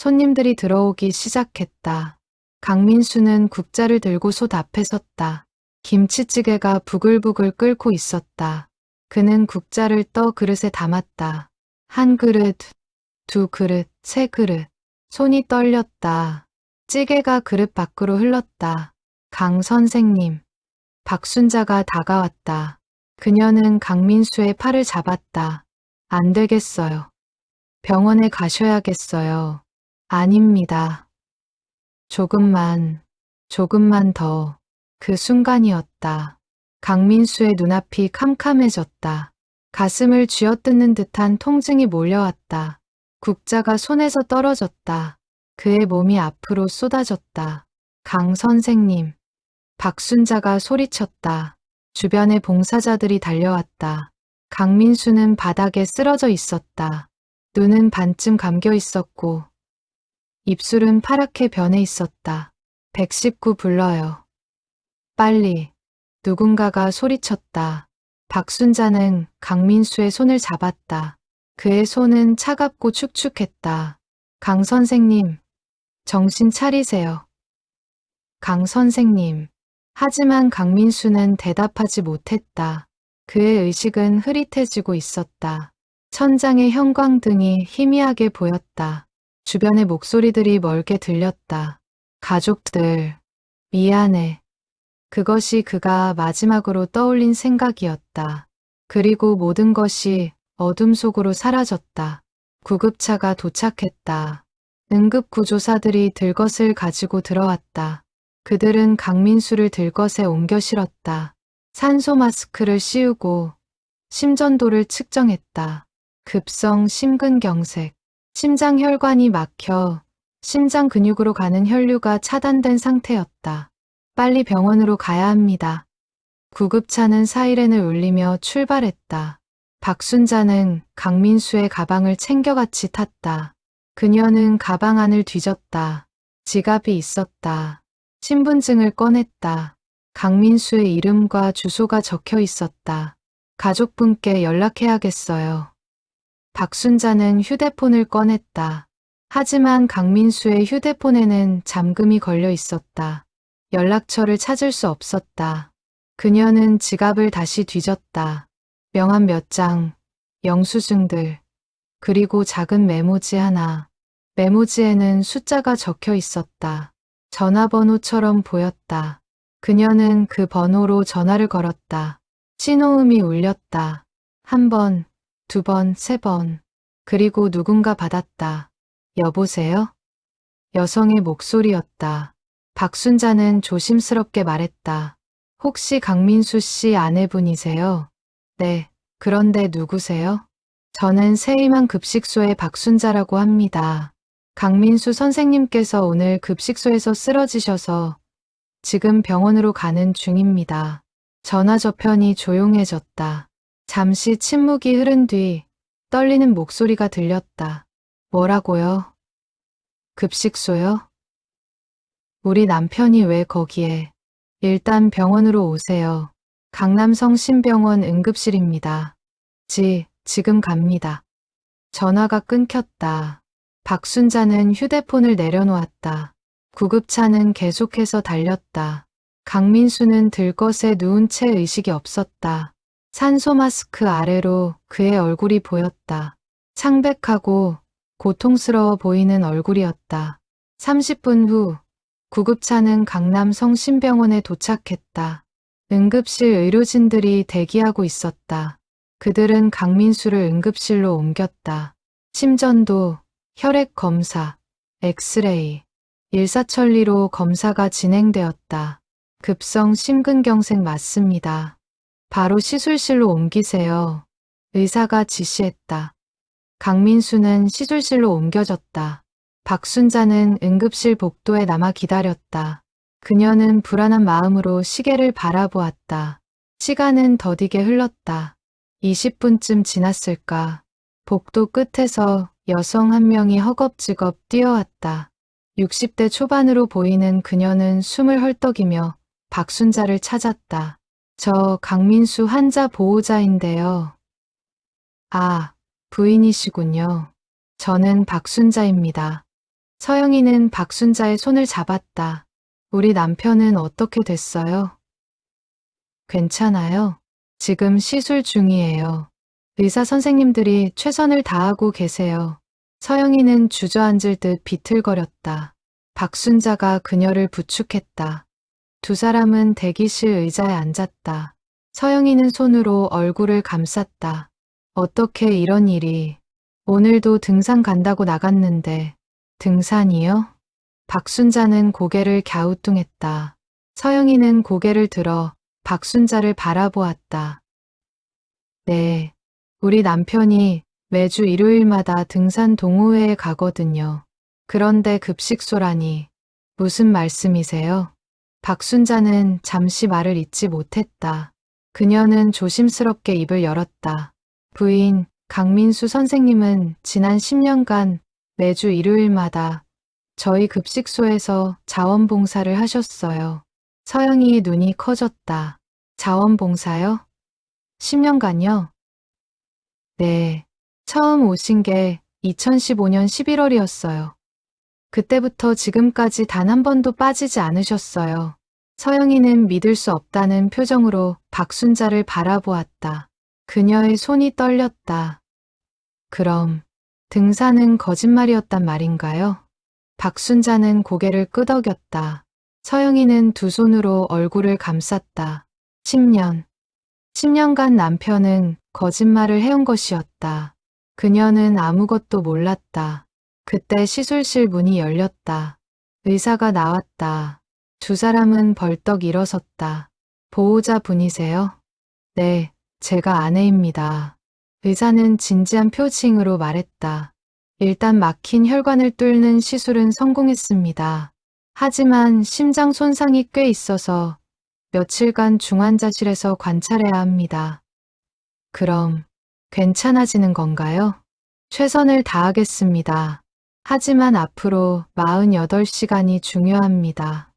[SPEAKER 1] 손님들이 들어오기 시작했다. 강민수는 국자를 들고 솥 앞에 섰다. 김치찌개가 부글부글 끓고 있었다. 그는 국자를 떠 그릇에 담았다. 한 그릇, 두 그릇, 세 그릇. 손이 떨렸다. 찌개가 그릇 밖으로 흘렀다. 강 선생님. 박순자가 다가왔다. 그녀는 강민수의 팔을 잡았다. 안 되겠어요. 병원에 가셔야겠어요. 아닙니다. 조금만 더. 그 순간이었다. 강민수의 눈앞이 캄캄해졌다. 가슴을 쥐어뜯는 듯한 통증이 몰려왔다. 국자가 손에서 떨어졌다. 그의 몸이 앞으로 쏟아졌다. 강 선생님. 박순자가 소리쳤다. 주변에 봉사자들이 달려왔다. 강민수는 바닥에 쓰러져 있었다. 눈은 반쯤 감겨 있었고 입술은 파랗게 변해 있었다. 119 불러요. 빨리. 누군가가 소리쳤다. 박순자는 강민수의 손을 잡았다. 그의 손은 차갑고 축축했다. 강 선생님, 정신 차리세요. 강 선생님. 하지만 강민수는 대답하지 못했다. 그의 의식은 흐릿해지고 있었다. 천장의 형광등이 희미하게 보였다. 주변의 목소리들이 멀게 들렸다. 가족들, 미안해. 그것이 그가 마지막으로 떠올린 생각이었다. 그리고 모든 것이 어둠 속으로 사라졌다. 구급차가 도착했다. 응급구조사들이 들것을 가지고 들어왔다. 그들은 강민수를 들것에 옮겨 실었다. 산소 마스크를 씌우고 심전도를 측정했다. 급성 심근경색. 심장 혈관이 막혀 심장 근육으로 가는 혈류가 차단된 상태였다. 빨리 병원으로 가야 합니다. 구급차는 사이렌을 울리며 출발했다. 박순자는 강민수의 가방을 챙겨같이 탔다. 그녀는 가방 안을 뒤졌다. 지갑이 있었다. 신분증을 꺼냈다. 강민수의 이름과 주소가 적혀 있었다. 가족분께 연락해야겠어요. 박순자는 휴대폰을 꺼냈다. 하지만 강민수의 휴대폰에는 잠금이 걸려 있었다. 연락처를 찾을 수 없었다. 그녀는 지갑을 다시 뒤졌다. 명함 몇 장, 영수증들, 그리고 작은 메모지 하나. 메모지에는 숫자가 적혀 있었다. 전화번호처럼 보였다. 그녀는 그 번호로 전화를 걸었다. 신호음이 울렸다. 한 번, 두 번, 세 번. 그리고 누군가 받았다. 여보세요? 여성의 목소리였다. 박순자는 조심스럽게 말했다. 혹시 강민수 씨 아내분이세요? 네. 그런데 누구세요? 저는 세이만 급식소의 박순자라고 합니다. 강민수 선생님께서 오늘 급식소에서 쓰러지셔서 지금 병원으로 가는 중입니다. 전화 저편이 조용해졌다. 잠시 침묵이 흐른 뒤 떨리는 목소리가 들렸다. 뭐라고요? 급식소요? 우리 남편이 왜 거기에? 일단 병원으로 오세요. 강남성 신병원 응급실입니다. 지금 갑니다. 전화가 끊겼다. 박순자는 휴대폰을 내려놓았다. 구급차는 계속해서 달렸다. 강민수는 들것에 누운 채 의식이 없었다. 산소 마스크 아래로 그의 얼굴이 보였다. 창백하고 고통스러워 보이는 얼굴이었다. 30분 후 구급차는 강남 성심병원에 도착했다. 응급실 의료진들이 대기하고 있었다. 그들은 강민수를 응급실로 옮겼다. 심전도, 혈액 검사, 엑스레이, 일사천리로 검사가 진행되었다. 급성 심근경색 맞습니다. 바로 시술실로 옮기세요. 의사가 지시했다. 강민수는 시술실로 옮겨졌다. 박순자는 응급실 복도에 남아 기다렸다. 그녀는 불안한 마음으로 시계를 바라보았다. 시간은 더디게 흘렀다. 20분쯤 지났을까. 복도 끝에서 여성 한 명이 허겁지겁 뛰어왔다. 60대 초반으로 보이는 그녀는 숨을 헐떡이며 박순자를 찾았다. 저 강민수 환자 보호자인데요. 아, 부인이시군요. 저는 박순자입니다. 서영이는 박순자의 손을 잡았다. 우리 남편은 어떻게 됐어요? 괜찮아요. 지금 시술 중이에요. 의사 선생님들이 최선을 다하고 계세요. 서영이는 주저앉을 듯 비틀거렸다. 박순자가 그녀를 부축했다. 두 사람은 대기실 의자에 앉았다. 서영이는 손으로 얼굴을 감쌌다. 어떻게 이런 일이. 오늘도 등산 간다고 나갔는데. 등산이요? 박순자는 고개를 갸우뚱했다. 서영이는 고개를 들어 박순자를 바라보았다. 네, 우리 남편이 매주 일요일마다 등산 동호회에 가거든요. 그런데 급식소라니. 무슨 말씀이세요? 박순자는 잠시 말을 잇지 못했다. 그녀는 조심스럽게 입을 열었다. 부인, 강민수 선생님은 지난 10년간 매주 일요일마다 저희 급식소에서 자원봉사를 하셨어요. 서영이의 눈이 커졌다. 자원봉사요? 10년간요? 네. 처음 오신 게 2015년 11월이었어요. 그때부터 지금까지 단 한 번도 빠지지 않으셨어요. 서영이는 믿을 수 없다는 표정으로 박순자를 바라보았다. 그녀의 손이 떨렸다. 그럼 등산은 거짓말이었단 말인가요? 박순자는 고개를 끄덕였다. 서영이는 두 손으로 얼굴을 감쌌다. 10년. 10년간 남편은 거짓말을 해온 것이었다. 그녀는 아무것도 몰랐다. 그때 시술실 문이 열렸다. 의사가 나왔다. 두 사람은 벌떡 일어섰다. 보호자 분이세요? 네, 제가 아내입니다. 의사는 진지한 표情으로 말했다. 일단 막힌 혈관을 뚫는 시술은 성공했습니다. 하지만 심장 손상이 꽤 있어서 며칠간 중환자실에서 관찰해야 합니다. 그럼 괜찮아지는 건가요? 최선을 다하겠습니다. 하지만 앞으로 48시간이 중요합니다.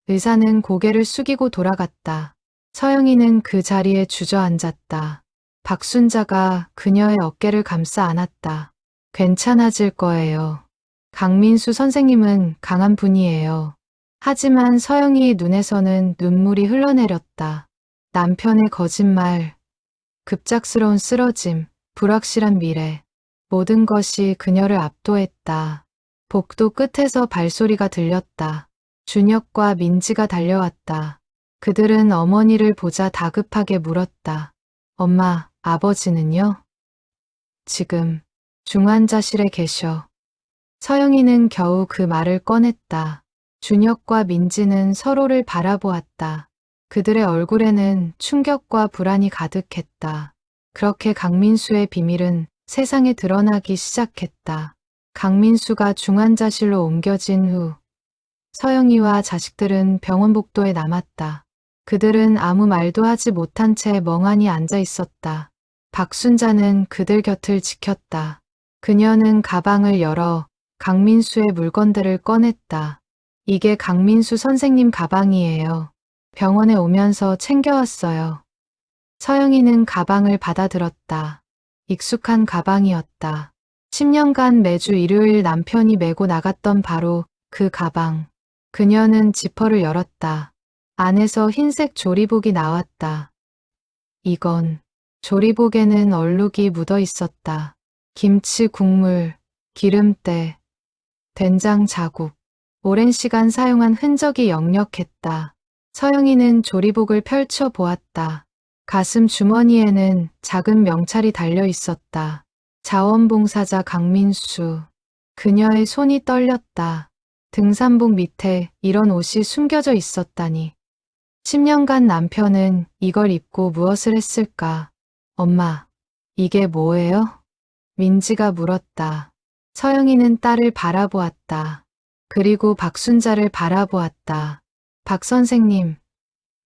[SPEAKER 1] 의사는 고개를 숙이고 돌아갔다. 서영이는 그 자리에 주저앉았다. 박순자가 그녀의 어깨를 감싸 안았다. 괜찮아질 거예요. 강민수 선생님은 강한 분이에요. 하지만 서영이의 눈에서는 눈물이 흘러내렸다. 남편의 거짓말, 급작스러운 쓰러짐, 불확실한 미래, 모든 것이 그녀를 압도했다. 복도 끝에서 발소리가 들렸다. 준혁과 민지가 달려왔다. 그들은 어머니를 보자 다급하게 물었다. 엄마, 아버지는요? 지금 중환자실에 계셔. 서영이는 겨우 그 말을 꺼냈다. 준혁과 민지는 서로를 바라보았다. 그들의 얼굴에는 충격과 불안이 가득했다. 그렇게 강민수의 비밀은 세상에 드러나기 시작했다. 강민수가 중환자실로 옮겨진 후 서영이와 자식들은 병원 복도에 남았다. 그들은 아무 말도 하지 못한 채 멍하니 앉아 있었다. 박순자는 그들 곁을 지켰다. 그녀는 가방을 열어 강민수의 물건들을 꺼냈다. 이게 강민수 선생님 가방이에요. 병원에 오면서 챙겨왔어요. 서영이는 가방을 받아들었다. 익숙한 가방이었다. 10년간 매주 일요일 남편이 메고 나갔던 바로 그 가방. 그녀는 지퍼를 열었다. 안에서 흰색 조리복이 나왔다. 이건 조리복에는 얼룩이 묻어 있었다. 김치 국물, 기름때, 된장 자국, 오랜 시간 사용한 흔적이 역력했다. 서영이는 조리복을 펼쳐 보았다. 가슴 주머니에는 작은 명찰이 달려 있었다. 자원봉사자 강민수. 그녀의 손이 떨렸다. 등산복 밑에 이런 옷이 숨겨져 있었다니. 10년간 남편은 이걸 입고 무엇을 했을까? 엄마, 이게 뭐예요? 민지가 물었다. 서영이는 딸을 바라보았다. 그리고 박순자를 바라보았다. 박 선생님,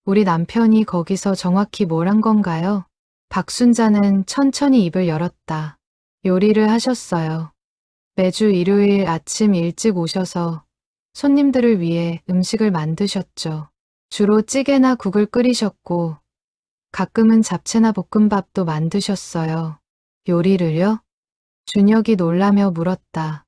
[SPEAKER 1] 우리 남편이 거기서 정확히 뭘 한 건가요? 박순자는 천천히 입을 열었다. 요리를 하셨어요. 매주 일요일 아침 일찍 오셔서 손님들을 위해 음식을 만드셨죠. 주로 찌개나 국을 끓이셨고 가끔은 잡채나 볶음밥도 만드셨어요. 요리를요? 준혁이 놀라며 물었다.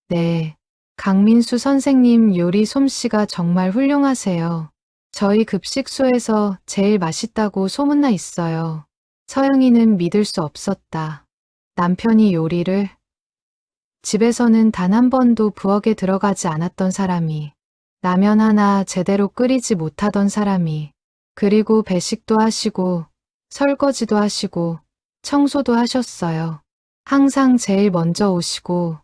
[SPEAKER 1] 네, 강민수 선생님 요리 솜씨가 정말 훌륭하세요. 저희 급식소에서 제일 맛있다고 소문나 있어요. 서영이는 믿을 수 없었다. 남편이 요리를 집에서는 단 한 번도 부엌에 들어가지 않았던 사람이, 라면 하나 제대로 끓이지 못하던 사람이, 그리고 배식도 하시고 설거지도 하시고 청소도 하셨어요. 항상 제일 먼저 오시고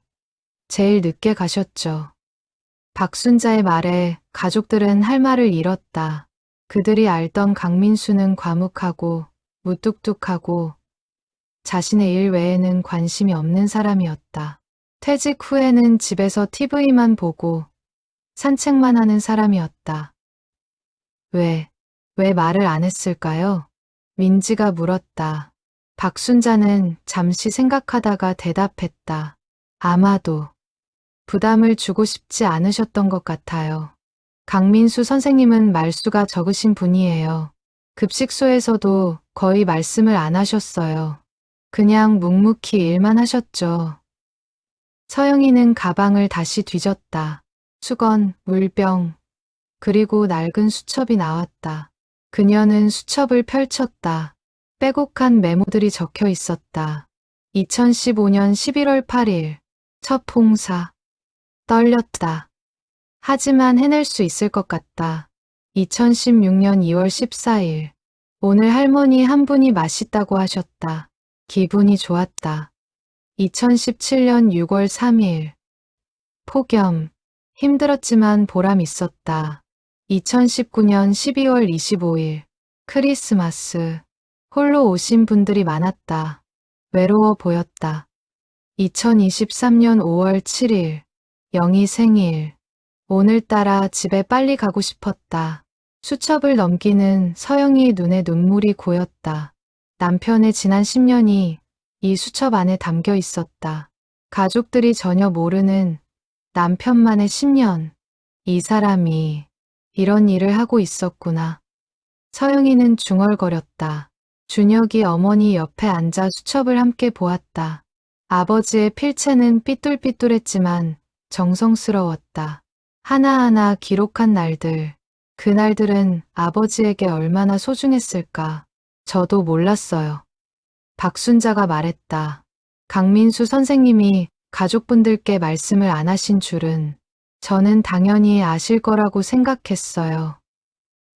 [SPEAKER 1] 제일 늦게 가셨죠. 박순자의 말에 가족들은 할 말을 잃었다. 그들이 알던 강민수는 과묵하고 무뚝뚝하고 자신의 일 외에는 관심이 없는 사람이었다. 퇴직 후에는 집에서 TV만 보고 산책만 하는 사람이었다. 왜 말을 안 했을까요? 민지가 물었다. 박순자는 잠시 생각하다가 대답했다. 아마도 부담을 주고 싶지 않으셨던 것 같아요. 강민수 선생님은 말수가 적으신 분이에요. 급식소에서도 거의 말씀을 안 하셨어요. 그냥 묵묵히 일만 하셨죠. 서영이는 가방을 다시 뒤졌다. 수건, 물병, 그리고 낡은 수첩이 나왔다. 그녀는 수첩을 펼쳤다. 빼곡한 메모들이 적혀 있었다. 2015년 11월 8일, 첫 봉사. 떨렸다. 하지만 해낼 수 있을 것 같다. 2016년 2월 14일, 오늘 할머니 한 분이 맛있다고 하셨다. 기분이 좋았다. 2017년 6월 3일, 폭염. 힘들었지만 보람 있었다. 2019년 12월 25일, 크리스마스. 홀로 오신 분들이 많았다. 외로워 보였다. 2023년 5월 7일, 영희 생일. 오늘따라 집에 빨리 가고 싶었다. 수첩을 넘기는 서영이의 눈에 눈물이 고였다. 남편의 지난 10년이 이 수첩 안에 담겨 있었다. 가족들이 전혀 모르는 남편만의 10년. 이 사람이 이런 일을 하고 있었구나. 서영이는 중얼거렸다. 준혁이 어머니 옆에 앉아 수첩을 함께 보았다. 아버지의 필체는 삐뚤삐뚤했지만 정성스러웠다. 하나하나 기록한 날들. 그날들은 아버지에게 얼마나 소중했을까. 저도 몰랐어요. 박순자가 말했다. 강민수 선생님이 가족분들께 말씀을 안 하신 줄은 저는 당연히 아실 거라고 생각했어요.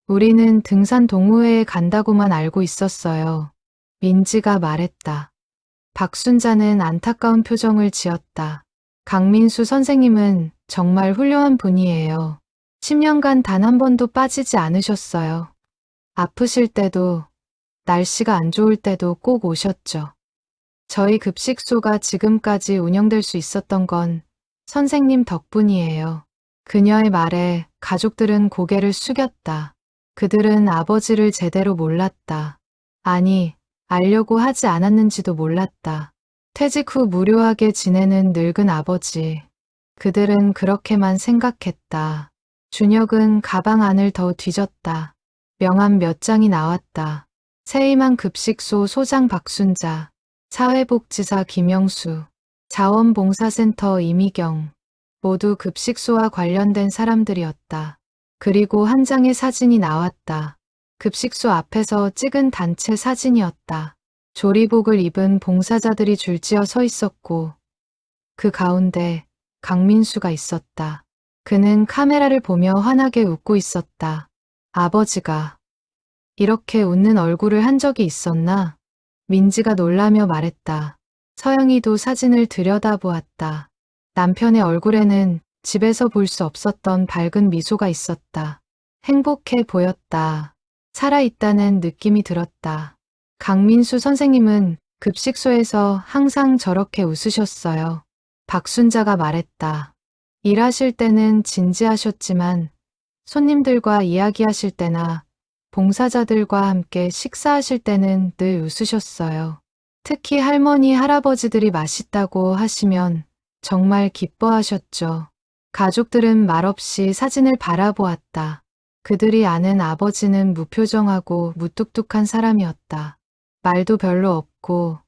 [SPEAKER 1] 우리는 등산 동호회에 간다고만 알고 있었어요. 민지가 말했다. 박순자는 안타까운 표정을 지었다. 강민수 선생님은 정말 훌륭한 분이에요. 10년간 단 한 번도 빠지지 않으셨어요. 아프실 때도, 날씨가 안 좋을 때도 꼭 오셨죠. 저희 급식소가 지금까지 운영될 수 있었던 건 선생님 덕분이에요. 그녀의 말에 가족들은 고개를 숙였다. 그들은 아버지를 제대로 몰랐다. 아니, 알려고 하지 않았는지도 몰랐다. 퇴직 후 무료하게 지내는 늙은 아버지. 그들은 그렇게만 생각했다. 준혁은 가방 안을 더 뒤졌다. 명함 몇 장이 나왔다. 세이만 급식소 소장 박순자, 사회복지사 김영수, 자원봉사센터 이미경, 모두 급식소와 관련된 사람들이었다. 그리고 한 장의 사진이 나왔다. 급식소 앞에서 찍은 단체 사진이었다. 조리복을 입은 봉사자들이 줄지어 서 있었고 그 가운데 강민수가 있었다. 그는 카메라를 보며 환하게 웃고 있었다. 아버지가 이렇게 웃는 얼굴을 한 적이 있었나? 민지가 놀라며 말했다. 서영이도 사진을 들여다보았다. 남편의 얼굴에는 집에서 볼 수 없었던 밝은 미소가 있었다. 행복해 보였다. 살아있다는 느낌이 들었다. 강민수 선생님은 급식소에서 항상 저렇게 웃으셨어요. 박순자가 말했다. 일하실 때는 진지하셨지만 손님들과 이야기하실 때나 봉사자들과 함께 식사하실 때는 늘 웃으셨어요. 특히 할머니, 할아버지들이 맛있다고 하시면 정말 기뻐하셨죠. 가족들은 말없이 사진을 바라보았다. 그들이 아는 아버지는 무표정하고 무뚝뚝한 사람이었다. 말도 별로 없고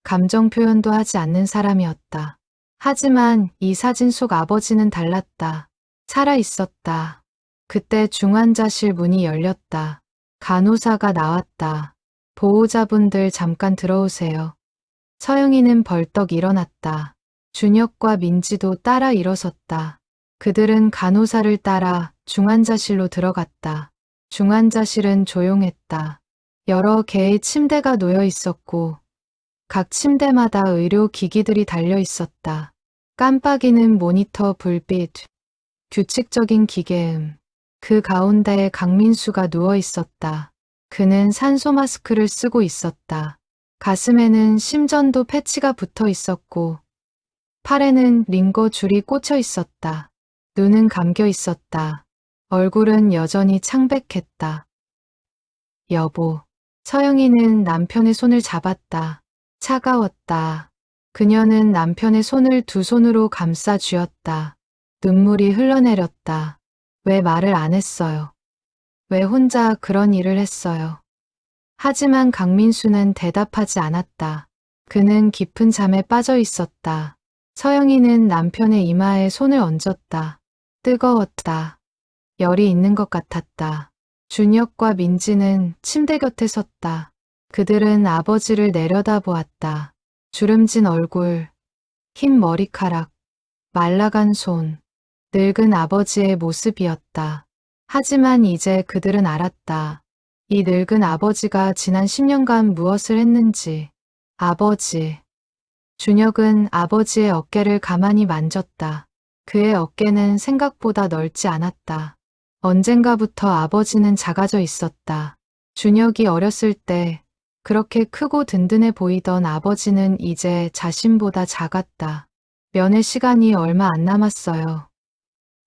[SPEAKER 1] 감정 표현도 하지 않는 사람이었다. 하지만 이 사진 속 아버지는 달랐다. 살아 있었다. 그때 중환자실 문이 열렸다. 간호사가 나왔다. 보호자분들 잠깐 들어오세요. 서영이는 벌떡 일어났다. 준혁과 민지도 따라 일어섰다. 그들은 간호사를 따라 중환자실로 들어갔다. 중환자실은 조용했다. 여러 개의 침대가 놓여 있었고 각 침대마다 의료 기기들이 달려 있었다. 깜빡이는 모니터 불빛, 규칙적인 기계음. 그 가운데에 강민수가 누워 있었다. 그는 산소 마스크를 쓰고 있었다. 가슴에는 심전도 패치가 붙어 있었고 팔에는 링거 줄이 꽂혀 있었다. 눈은 감겨 있었다. 얼굴은 여전히 창백했다. 여보. 서영이는 남편의 손을 잡았다. 차가웠다. 그녀는 남편의 손을 두 손으로 감싸 쥐었다. 눈물이 흘러내렸다. 왜 말을 안 했어요? 왜 혼자 그런 일을 했어요? 하지만 강민수는 대답하지 않았다. 그는 깊은 잠에 빠져 있었다. 서영이는 남편의 이마에 손을 얹었다. 뜨거웠다. 열이 있는 것 같았다. 준혁과 민지는 침대 곁에 섰다. 그들은 아버지를 내려다보았다. 주름진 얼굴, 흰 머리카락, 말라간 손, 늙은 아버지의 모습이었다. 하지만 이제 그들은 알았다. 이 늙은 아버지가 지난 10년간 무엇을 했는지. 아버지. 준혁은 아버지의 어깨를 가만히 만졌다. 그의 어깨는 생각보다 넓지 않았다. 언젠가부터 아버지는 작아져 있었다. 준혁이 어렸을 때 그렇게 크고 든든해 보이던 아버지는 이제 자신보다 작았다. 면회 시간이 얼마 안 남았어요.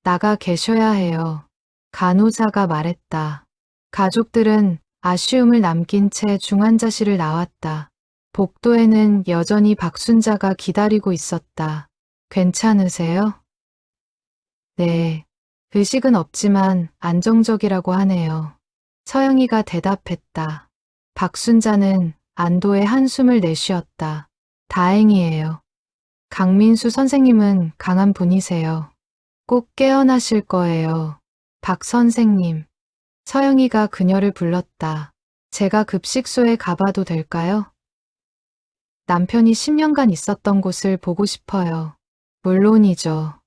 [SPEAKER 1] 나가 계셔야 해요. 간호사가 말했다. 가족들은 아쉬움을 남긴 채 중환자실을 나왔다. 복도에는 여전히 박순자가 기다리고 있었다. 괜찮으세요? 네. 의식은 없지만 안정적이라고 하네요. 서영이가 대답했다. 박순자는 안도의 한숨을 내쉬었다. 다행이에요. 강민수 선생님은 강한 분이세요. 꼭 깨어나실 거예요. 박 선생님. 서영이가 그녀를 불렀다. 제가 급식소에 가봐도 될까요? 남편이 10년간 있었던 곳을 보고 싶어요. 물론이죠.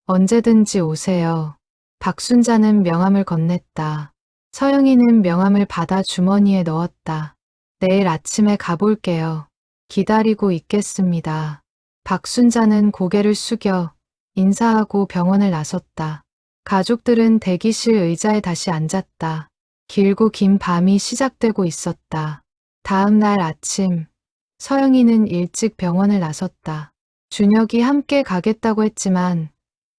[SPEAKER 1] 언제든지 오세요. 박순자는 명함을 건넸다. 서영이는 명함을 받아 주머니에 넣었다. 내일 아침에 가볼게요. 기다리고 있겠습니다. 박순자는 고개를 숙여 인사하고 병원을 나섰다. 가족들은 대기실 의자에 다시 앉았다. 길고 긴 밤이 시작되고 있었다. 다음 날 아침, 서영이는 일찍 병원을 나섰다. 준혁이 함께 가겠다고 했지만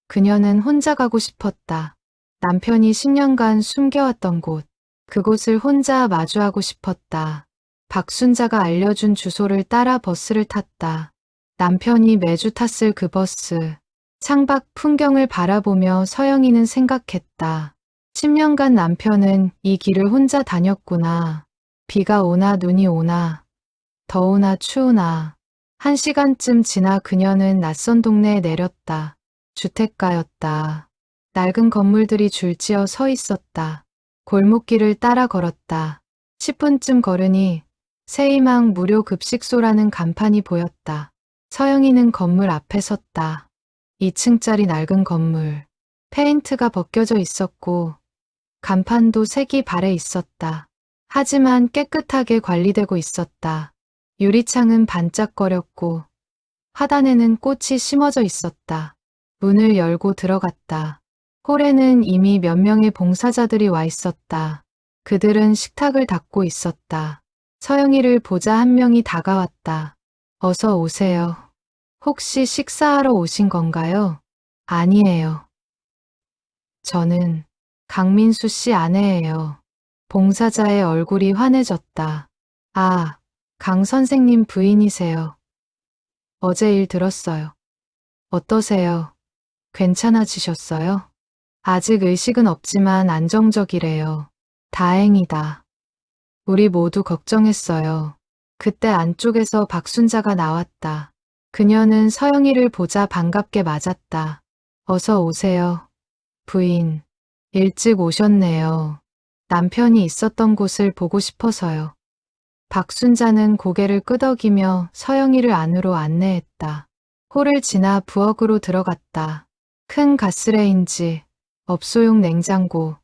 [SPEAKER 1] 그녀는 혼자 가고 싶었다. 남편이 10년간 숨겨왔던 곳, 그곳을 혼자 마주하고 싶었다. 박순자가 알려준 주소를 따라 버스를 탔다. 남편이 매주 탔을 그 버스. 창밖 풍경을 바라보며 서영이는 생각했다. 10년간 남편은 이 길을 혼자 다녔구나. 비가 오나 눈이 오나, 더우나 추우나. 1시간쯤 지나 그녀는 낯선 동네에 내렸다. 주택가였다. 낡은 건물들이 줄지어 서 있었다. 골목길을 따라 걸었다. 10분쯤 걸으니 새희망 무료 급식소라는 간판이 보였다. 서영이는 건물 앞에 섰다. 2층짜리 낡은 건물. 페인트가 벗겨져 있었고 간판도 색이 발해 있었다. 하지만 깨끗하게 관리되고 있었다. 유리창은 반짝거렸고 화단에는 꽃이 심어져 있었다. 문을 열고 들어갔다. 홀에는 이미 몇 명의 봉사자들이 와 있었다. 그들은 식탁을 닦고 있었다. 서영이를 보자 한 명이 다가왔다. 어서 오세요. 혹시 식사하러 오신 건가요? 아니에요. 저는 강민수 씨 아내예요. 봉사자의 얼굴이 환해졌다. 아, 강 선생님 부인이세요. 어제 일 들었어요. 어떠세요? 괜찮아지셨어요? 아직 의식은 없지만 안정적이래요. 다행이다. 우리 모두 걱정했어요. 그때 안쪽에서 박순자가 나왔다. 그녀는 서영이를 보자 반갑게 맞았다. 어서 오세요. 부인, 일찍 오셨네요. 남편이 있었던 곳을 보고 싶어서요. 박순자는 고개를 끄덕이며 서영이를 안으로 안내했다. 홀을 지나 부엌으로 들어갔다. 큰 가스레인지, 업소용 냉장고,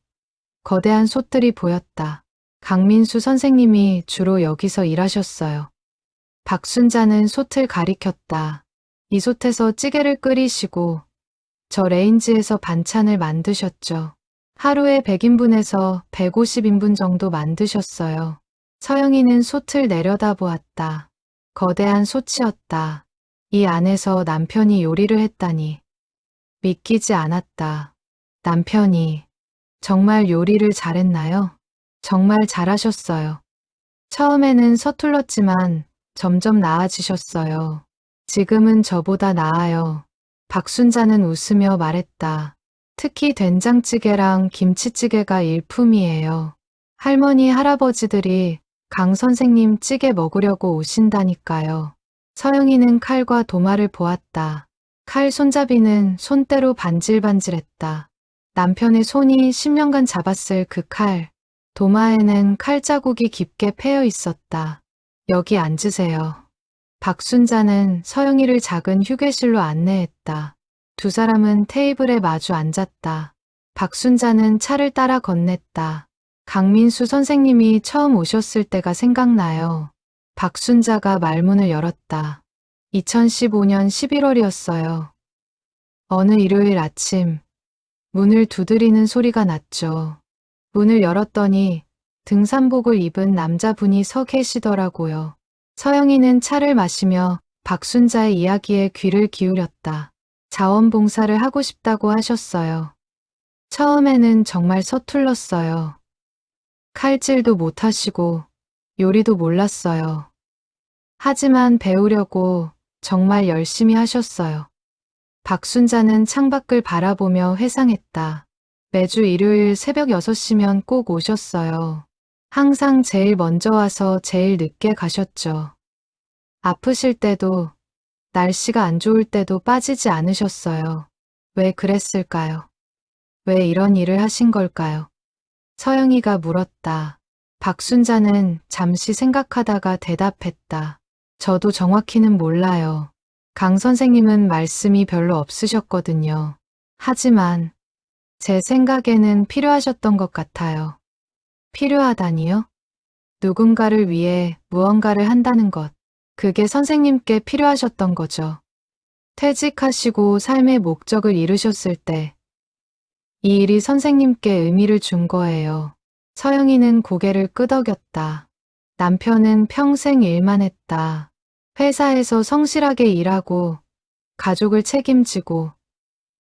[SPEAKER 1] 거대한 솥들이 보였다. 강민수 선생님이 주로 여기서 일하셨어요. 박순자는 솥을 가리켰다. 이 솥에서 찌개를 끓이시고 저 레인지에서 반찬을 만드셨죠. 하루에 100인분에서 150인분 정도 만드셨어요. 서영이는 솥을 내려다보았다. 거대한 솥이었다. 이 안에서 남편이 요리를 했다니. 믿기지 않았다. 남편이 정말 요리를 잘했나요? 정말 잘하셨어요. 처음에는 서툴렀지만 점점 나아지셨어요. 지금은 저보다 나아요. 박순자는 웃으며 말했다. 특히 된장찌개랑 김치찌개가 일품이에요. 할머니, 할아버지들이 강 선생님 찌개 먹으려고 오신다니까요. 서영이는 칼과 도마를 보았다. 칼 손잡이는 손때로 반질반질했다. 남편의 손이 10년간 잡았을 그 칼. 도마에는 칼자국이 깊게 패여 있었다. 여기 앉으세요. 박순자는 서영이를 작은 휴게실로 안내했다. 두 사람은 테이블에 마주 앉았다. 박순자는 차를 따라 건넸다. 강민수 선생님이 처음 오셨을 때가 생각나요. 박순자가 말문을 열었다. 2015년 11월이었어요. 어느 일요일 아침, 문을 두드리는 소리가 났죠. 문을 열었더니 등산복을 입은 남자분이 서 계시더라고요. 서영이는 차를 마시며 박순자의 이야기에 귀를 기울였다. 자원봉사를 하고 싶다고 하셨어요. 처음에는 정말 서툴렀어요. 칼질도 못하시고 요리도 몰랐어요. 하지만 배우려고 정말 열심히 하셨어요. 박순자는 창밖을 바라보며 회상했다. 매주 일요일 새벽 6시면 꼭 오셨어요. 항상 제일 먼저 와서 제일 늦게 가셨죠. 아프실 때도, 날씨가 안 좋을 때도 빠지지 않으셨어요. 왜 그랬을까요? 왜 이런 일을 하신 걸까요? 서영이가 물었다. 박순자는 잠시 생각하다가 대답했다. 저도 정확히는 몰라요. 강 선생님은 말씀이 별로 없으셨거든요. 하지만 제 생각에는 필요하셨던 것 같아요. 필요하다니요? 누군가를 위해 무언가를 한다는 것. 그게 선생님께 필요하셨던 거죠. 퇴직하시고 삶의 목적을 이루셨을 때 이 일이 선생님께 의미를 준 거예요. 서영이는 고개를 끄덕였다. 남편은 평생 일만 했다. 회사에서 성실하게 일하고 가족을 책임지고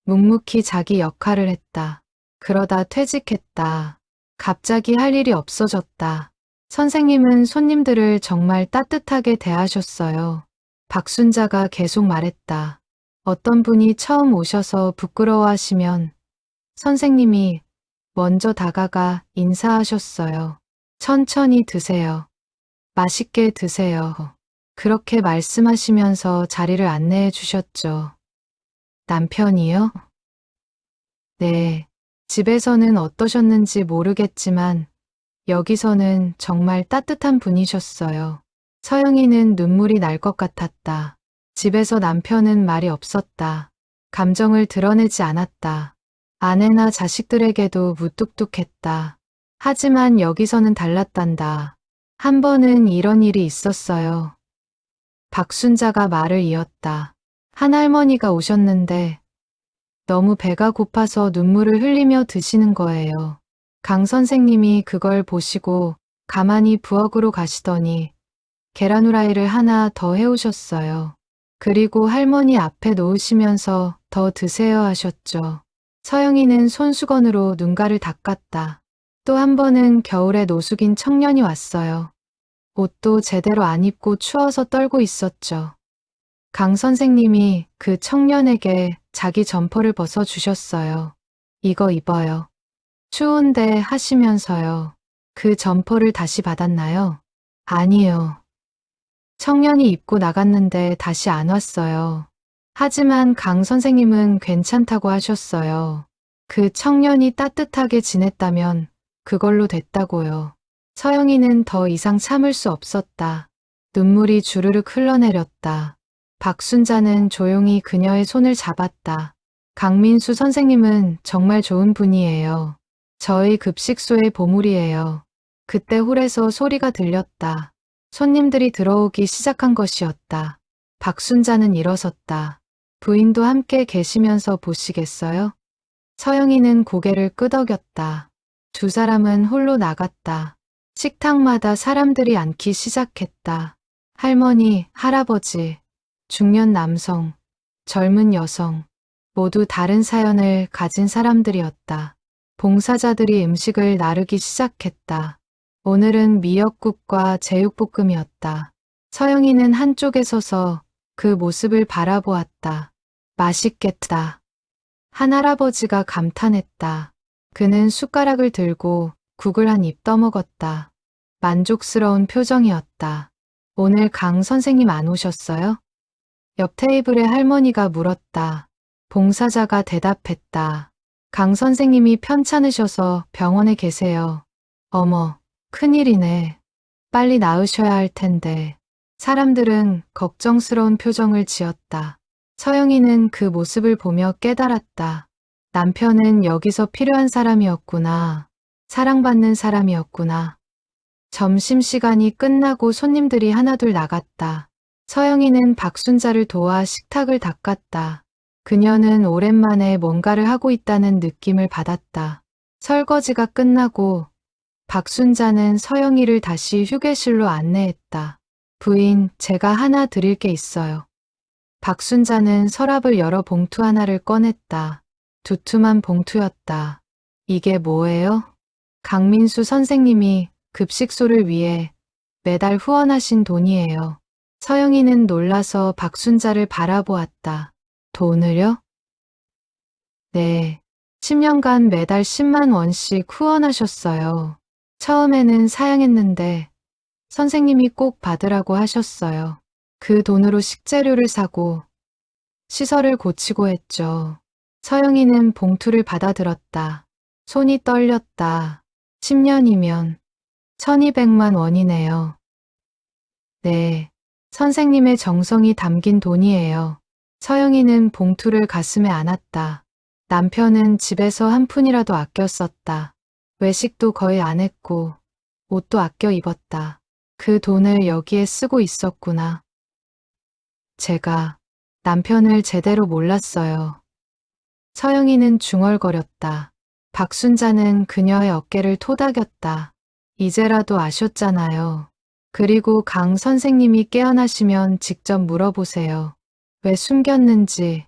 [SPEAKER 1] 묵묵히 자기 역할을 했다. 그러다 퇴직했다. 갑자기 할 일이 없어졌다. 선생님은 손님들을 정말 따뜻하게 대하셨어요. 박순자가 계속 말했다. 어떤 분이 처음 오셔서 부끄러워하시면 선생님이 먼저 다가가 인사하셨어요. 천천히 드세요. 맛있게 드세요. 그렇게 말씀하시면서 자리를 안내해 주셨죠. 남편이요? 네. 집에서는 어떠셨는지 모르겠지만 여기서는 정말 따뜻한 분이셨어요. 서영이는 눈물이 날 것 같았다. 집에서 남편은 말이 없었다. 감정을 드러내지 않았다. 아내나 자식들에게도 무뚝뚝했다. 하지만 여기서는 달랐단다. 한 번은 이런 일이 있었어요. 박순자가 말을 이었다. 한 할머니가 오셨는데 너무 배가 고파서 눈물을 흘리며 드시는 거예요. 강 선생님이 그걸 보시고 가만히 부엌으로 가시더니 계란 후라이를 하나 더 해오셨어요. 그리고 할머니 앞에 놓으시면서 더 드세요 하셨죠. 서영이는 손수건으로 눈가를 닦았다. 또 한 번은 겨울에 노숙인 청년이 왔어요. 옷도 제대로 안 입고 추워서 떨고 있었죠. 강 선생님이 그 청년에게 자기 점퍼를 벗어주셨어요. 이거 입어요. 추운데 하시면서요. 그 점퍼를 다시 받았나요? 아니요. 청년이 입고 나갔는데 다시 안 왔어요. 하지만 강 선생님은 괜찮다고 하셨어요. 그 청년이 따뜻하게 지냈다면 그걸로 됐다고요. 서영이는 더 이상 참을 수 없었다. 눈물이 주르륵 흘러내렸다. 박순자는 조용히 그녀의 손을 잡았다. 강민수 선생님은 정말 좋은 분이에요. 저희 급식소의 보물이에요. 그때 홀에서 소리가 들렸다. 손님들이 들어오기 시작한 것이었다. 박순자는 일어섰다. 부인도 함께 계시면서 보시겠어요? 서영이는 고개를 끄덕였다. 두 사람은 홀로 나갔다. 식탁마다 사람들이 앉기 시작했다. 할머니, 할아버지, 중년 남성, 젊은 여성, 모두 다른 사연을 가진 사람들이었다. 봉사자들이 음식을 나르기 시작했다. 오늘은 미역국과 제육볶음이었다. 서영이는 한쪽에 서서 그 모습을 바라보았다. 맛있겠다. 한 할아버지가 감탄했다. 그는 숟가락을 들고 국을 한 입 떠먹었다. 만족스러운 표정이었다. 오늘 강 선생님 안 오셨어요? 옆 테이블의 할머니가 물었다. 봉사자가 대답했다. 강 선생님이 편찮으셔서 병원에 계세요. 어머, 큰일이네. 빨리 나으셔야 할 텐데. 사람들은 걱정스러운 표정을 지었다. 서영이는 그 모습을 보며 깨달았다. 남편은 여기서 필요한 사람이었구나. 사랑받는 사람이었구나. 점심시간이 끝나고 손님들이 하나둘 나갔다. 서영이는 박순자를 도와 식탁을 닦았다. 그녀는 오랜만에 뭔가를 하고 있다는 느낌을 받았다. 설거지가 끝나고 박순자는 서영이를 다시 휴게실로 안내했다. 부인, 제가 하나 드릴 게 있어요. 박순자는 서랍을 열어 봉투 하나를 꺼냈다. 두툼한 봉투였다. 이게 뭐예요? 강민수 선생님이 급식소를 위해 매달 후원하신 돈이에요. 서영이는 놀라서 박순자를 바라보았다. 돈을요? 네. 10년간 매달 10만 원씩 후원하셨어요. 처음에는 사양했는데 선생님이 꼭 받으라고 하셨어요. 그 돈으로 식재료를 사고 시설을 고치고 했죠. 서영이는 봉투를 받아들었다. 손이 떨렸다. 10년이면 1200만 원이네요. 네. 선생님의 정성이 담긴 돈이에요. 서영이는 봉투를 가슴에 안았다. 남편은 집에서 한 푼이라도 아껴 썼다. 외식도 거의 안 했고 옷도 아껴 입었다. 그 돈을 여기에 쓰고 있었구나. 제가 남편을 제대로 몰랐어요. 서영이는 중얼거렸다. 박순자는 그녀의 어깨를 토닥였다. 이제라도 아셨잖아요. 그리고 강 선생님이 깨어나시면 직접 물어보세요. 왜 숨겼는지,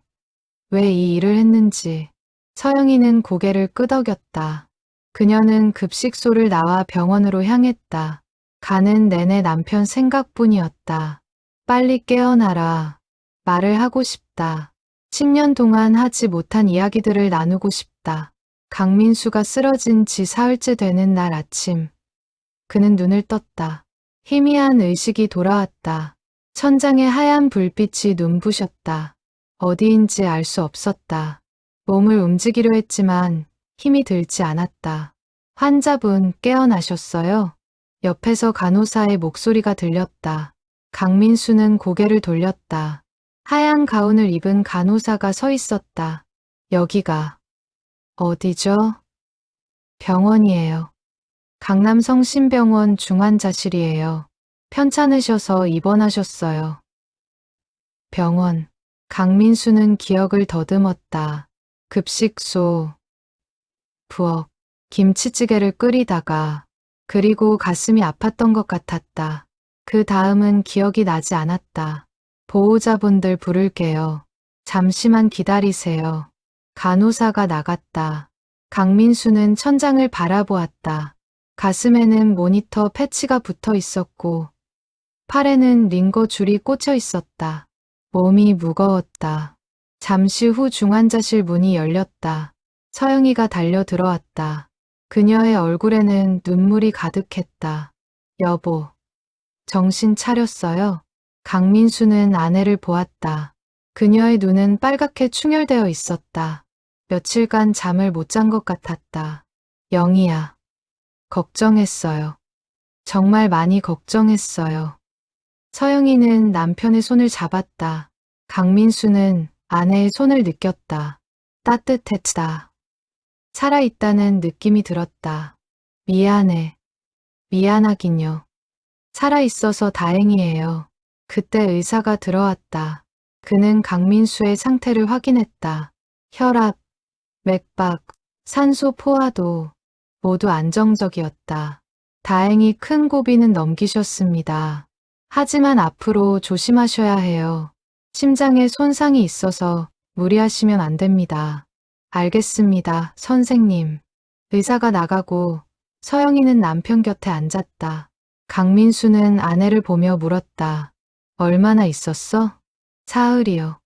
[SPEAKER 1] 왜 이 일을 했는지. 서영이는 고개를 끄덕였다. 그녀는 급식소를 나와 병원으로 향했다. 가는 내내 남편 생각뿐이었다. 빨리 깨어나라. 말을 하고 싶다. 10년 동안 하지 못한 이야기들을 나누고 싶다. 강민수가 쓰러진 지 사흘째 되는 날 아침. 그는 눈을 떴다. 희미한 의식이 돌아왔다. 천장에 하얀 불빛이 눈부셨다. 어디인지 알 수 없었다. 몸을 움직이려 했지만 힘이 들지 않았다. 환자분 깨어나셨어요? 옆에서 간호사의 목소리가 들렸다. 강민수는 고개를 돌렸다. 하얀 가운을 입은 간호사가 서 있었다. 여기가 어디죠? 병원이에요. 강남 성심병원 중환자실이에요. 편찮으셔서 입원하셨어요. 병원. 강민수는 기억을 더듬었다. 급식소. 부엌. 김치찌개를 끓이다가 그리고 가슴이 아팠던 것 같았다. 그 다음은 기억이 나지 않았다. 보호자분들 부를게요. 잠시만 기다리세요. 간호사가 나갔다. 강민수는 천장을 바라보았다. 가슴에는 모니터 패치가 붙어 있었고 팔에는 링거 줄이 꽂혀 있었다. 몸이 무거웠다. 잠시 후 중환자실 문이 열렸다. 서영이가 달려 들어왔다. 그녀의 얼굴에는 눈물이 가득했다. 여보, 정신 차렸어요? 강민수는 아내를 보았다. 그녀의 눈은 빨갛게 충혈되어 있었다. 며칠간 잠을 못 잔 것 같았다. 영희야. 걱정했어요. 정말 많이 걱정했어요. 서영이는 남편의 손을 잡았다. 강민수는 아내의 손을 느꼈다. 따뜻했다. 살아있다는 느낌이 들었다. 미안해. 미안하긴요. 살아있어서 다행이에요. 그때 의사가 들어왔다. 그는 강민수의 상태를 확인했다. 혈압, 맥박, 산소 포화도 모두 안정적이었다. 다행히 큰 고비는 넘기셨습니다. 하지만 앞으로 조심하셔야 해요. 심장에 손상이 있어서 무리하시면 안 됩니다. 알겠습니다, 선생님. 의사가 나가고 서영이는 남편 곁에 앉았다. 강민수는 아내를 보며 물었다. 얼마나 있었어? 사흘이요.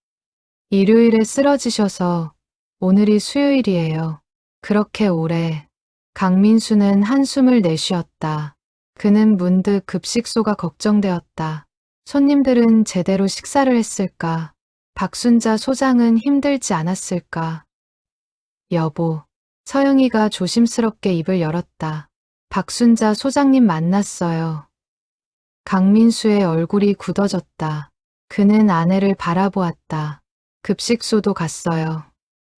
[SPEAKER 1] 일요일에 쓰러지셔서 오늘이 수요일이에요. 그렇게 오래. 강민수는 한숨을 내쉬었다. 그는 문득 급식소가 걱정되었다. 손님들은 제대로 식사를 했을까? 박순자 소장은 힘들지 않았을까? 여보. 서영이가 조심스럽게 입을 열었다. 박순자 소장님 만났어요. 강민수의 얼굴이 굳어졌다. 그는 아내를 바라보았다. 급식소도 갔어요.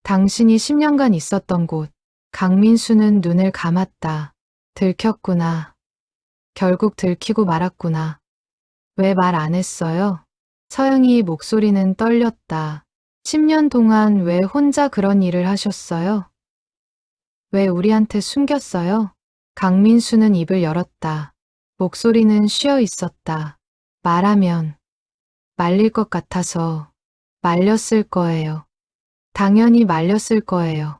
[SPEAKER 1] 당신이 10년간 있었던 곳. 강민수는 눈을 감았다. 들켰구나. 결국 들키고 말았구나. 왜 말 안 했어요? 서영이의 목소리는 떨렸다. 10년 동안 왜 혼자 그런 일을 하셨어요? 왜 우리한테 숨겼어요? 강민수는 입을 열었다. 목소리는 쉬어 있었다. 말하면 말릴 것 같아서 말렸을 거예요. 당연히 말렸을 거예요.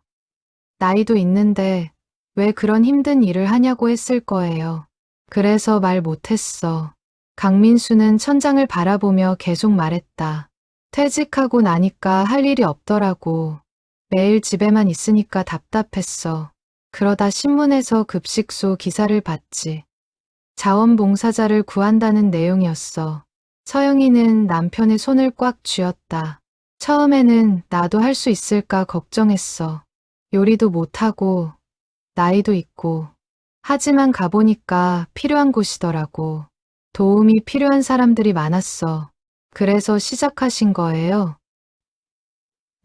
[SPEAKER 1] 나이도 있는데 왜 그런 힘든 일을 하냐고 했을 거예요. 그래서 말 못했어. 강민수는 천장을 바라보며 계속 말했다. 퇴직하고 나니까 할 일이 없더라고. 매일 집에만 있으니까 답답했어. 그러다 신문에서 급식소 기사를 봤지. 자원봉사자를 구한다는 내용이었어. 서영이는 남편의 손을 꽉 쥐었다. 처음에는 나도 할 수 있을까 걱정했어. 요리도 못하고 나이도 있고. 하지만 가보니까 필요한 곳이더라고. 도움이 필요한 사람들이 많았어. 그래서 시작하신 거예요?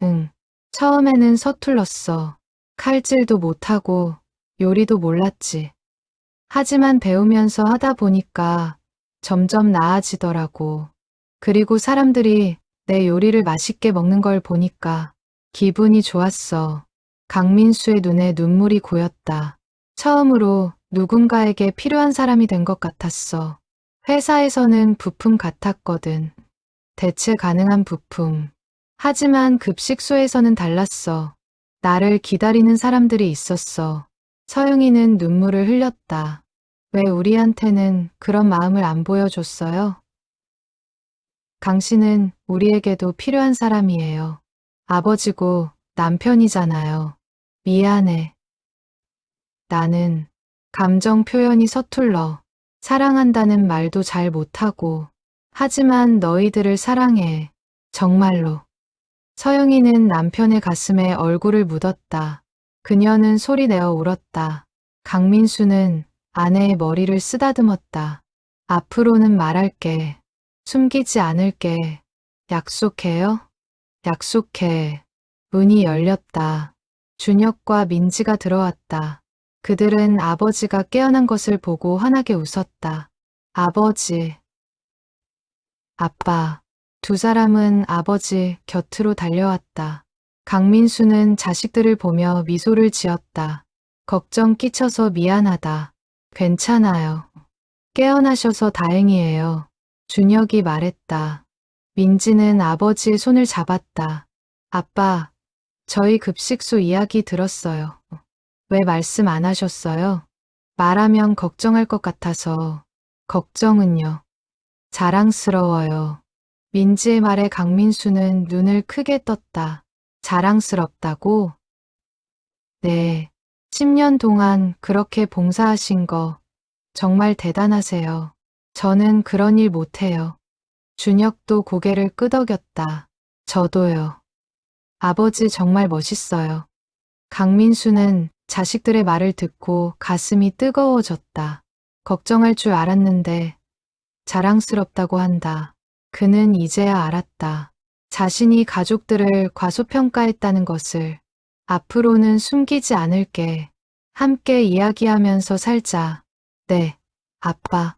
[SPEAKER 1] 응. 처음에는 서툴렀어. 칼질도 못하고 요리도 몰랐지. 하지만 배우면서 하다 보니까 점점 나아지더라고. 그리고 사람들이 내 요리를 맛있게 먹는 걸 보니까 기분이 좋았어. 강민수의 눈에 눈물이 고였다. 처음으로 누군가에게 필요한 사람이 된 것 같았어. 회사에서는 부품 같았거든. 대체 가능한 부품. 하지만 급식소에서는 달랐어. 나를 기다리는 사람들이 있었어. 서영이는 눈물을 흘렸다. 왜 우리한테는 그런 마음을 안 보여줬어요? 당신은 우리에게도 필요한 사람이에요. 아버지고 남편이잖아요. 미안해. 나는 감정 표현이 서툴러. 사랑한다는 말도 잘 못하고. 하지만 너희들을 사랑해. 정말로. 서영이는 남편의 가슴에 얼굴을 묻었다. 그녀는 소리내어 울었다. 강민수는 아내의 머리를 쓰다듬었다. 앞으로는 말할게. 숨기지 않을게. 약속해요? 약속해. 문이 열렸다. 준혁과 민지가 들어왔다. 그들은 아버지가 깨어난 것을 보고 환하게 웃었다. 아버지. 아빠. 두 사람은 아버지 곁으로 달려왔다. 강민수는 자식들을 보며 미소를 지었다. 걱정 끼쳐서 미안하다. 괜찮아요. 깨어나셔서 다행이에요. 준혁이 말했다. 민지는 아버지의 손을 잡았다. 아빠, 저희 급식소 이야기 들었어요. 왜 말씀 안 하셨어요? 말하면 걱정할 것 같아서. 걱정은요. 자랑스러워요. 민지의 말에 강민수는 눈을 크게 떴다. 자랑스럽다고? 네. 10년 동안 그렇게 봉사하신 거 정말 대단하세요. 저는 그런 일 못해요. 준혁도 고개를 끄덕였다. 저도요. 아버지 정말 멋있어요. 강민수는 자식들의 말을 듣고 가슴이 뜨거워졌다. 걱정할 줄 알았는데 자랑스럽다고 한다. 그는 이제야 알았다. 자신이 가족들을 과소평가했다는 것을. 앞으로는 숨기지 않을게. 함께 이야기하면서 살자. 네, 아빠.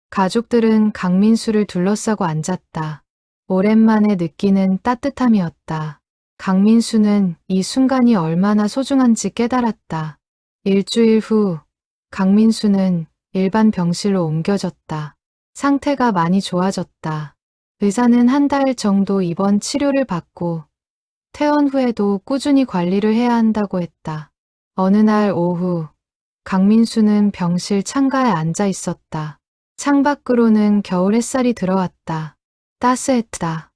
[SPEAKER 1] 가족들은 강민수를 둘러싸고 앉았다. 오랜만에 느끼는 따뜻함이었다. 강민수는 이 순간이 얼마나 소중한지 깨달았다. 일주일 후, 강민수는 일반 병실로 옮겨졌다. 상태가 많이 좋아졌다. 의사는 한 달 정도 입원 치료를 받고 퇴원 후에도 꾸준히 관리를 해야 한다고 했다. 어느 날 오후, 강민수는 병실 창가에 앉아 있었다. 창밖으로는 겨울 햇살이 들어왔다. 따스했다.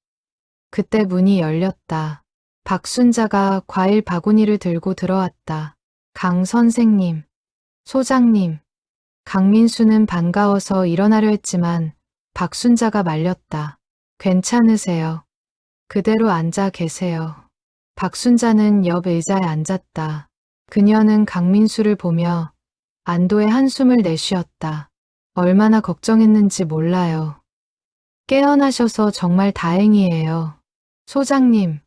[SPEAKER 1] 그때 문이 열렸다. 박순자가 과일 바구니를 들고 들어왔다. 강 선생님, 소장님. 강민수는 반가워서 일어나려 했지만 박순자가 말렸다. 괜찮으세요? 그대로 앉아 계세요. 박순자는 옆 의자에 앉았다. 그녀는 강민수를 보며 안도의 한숨을 내쉬었다. 얼마나 걱정했는지 몰라요. 깨어나셔서 정말 다행이에요. 소장님,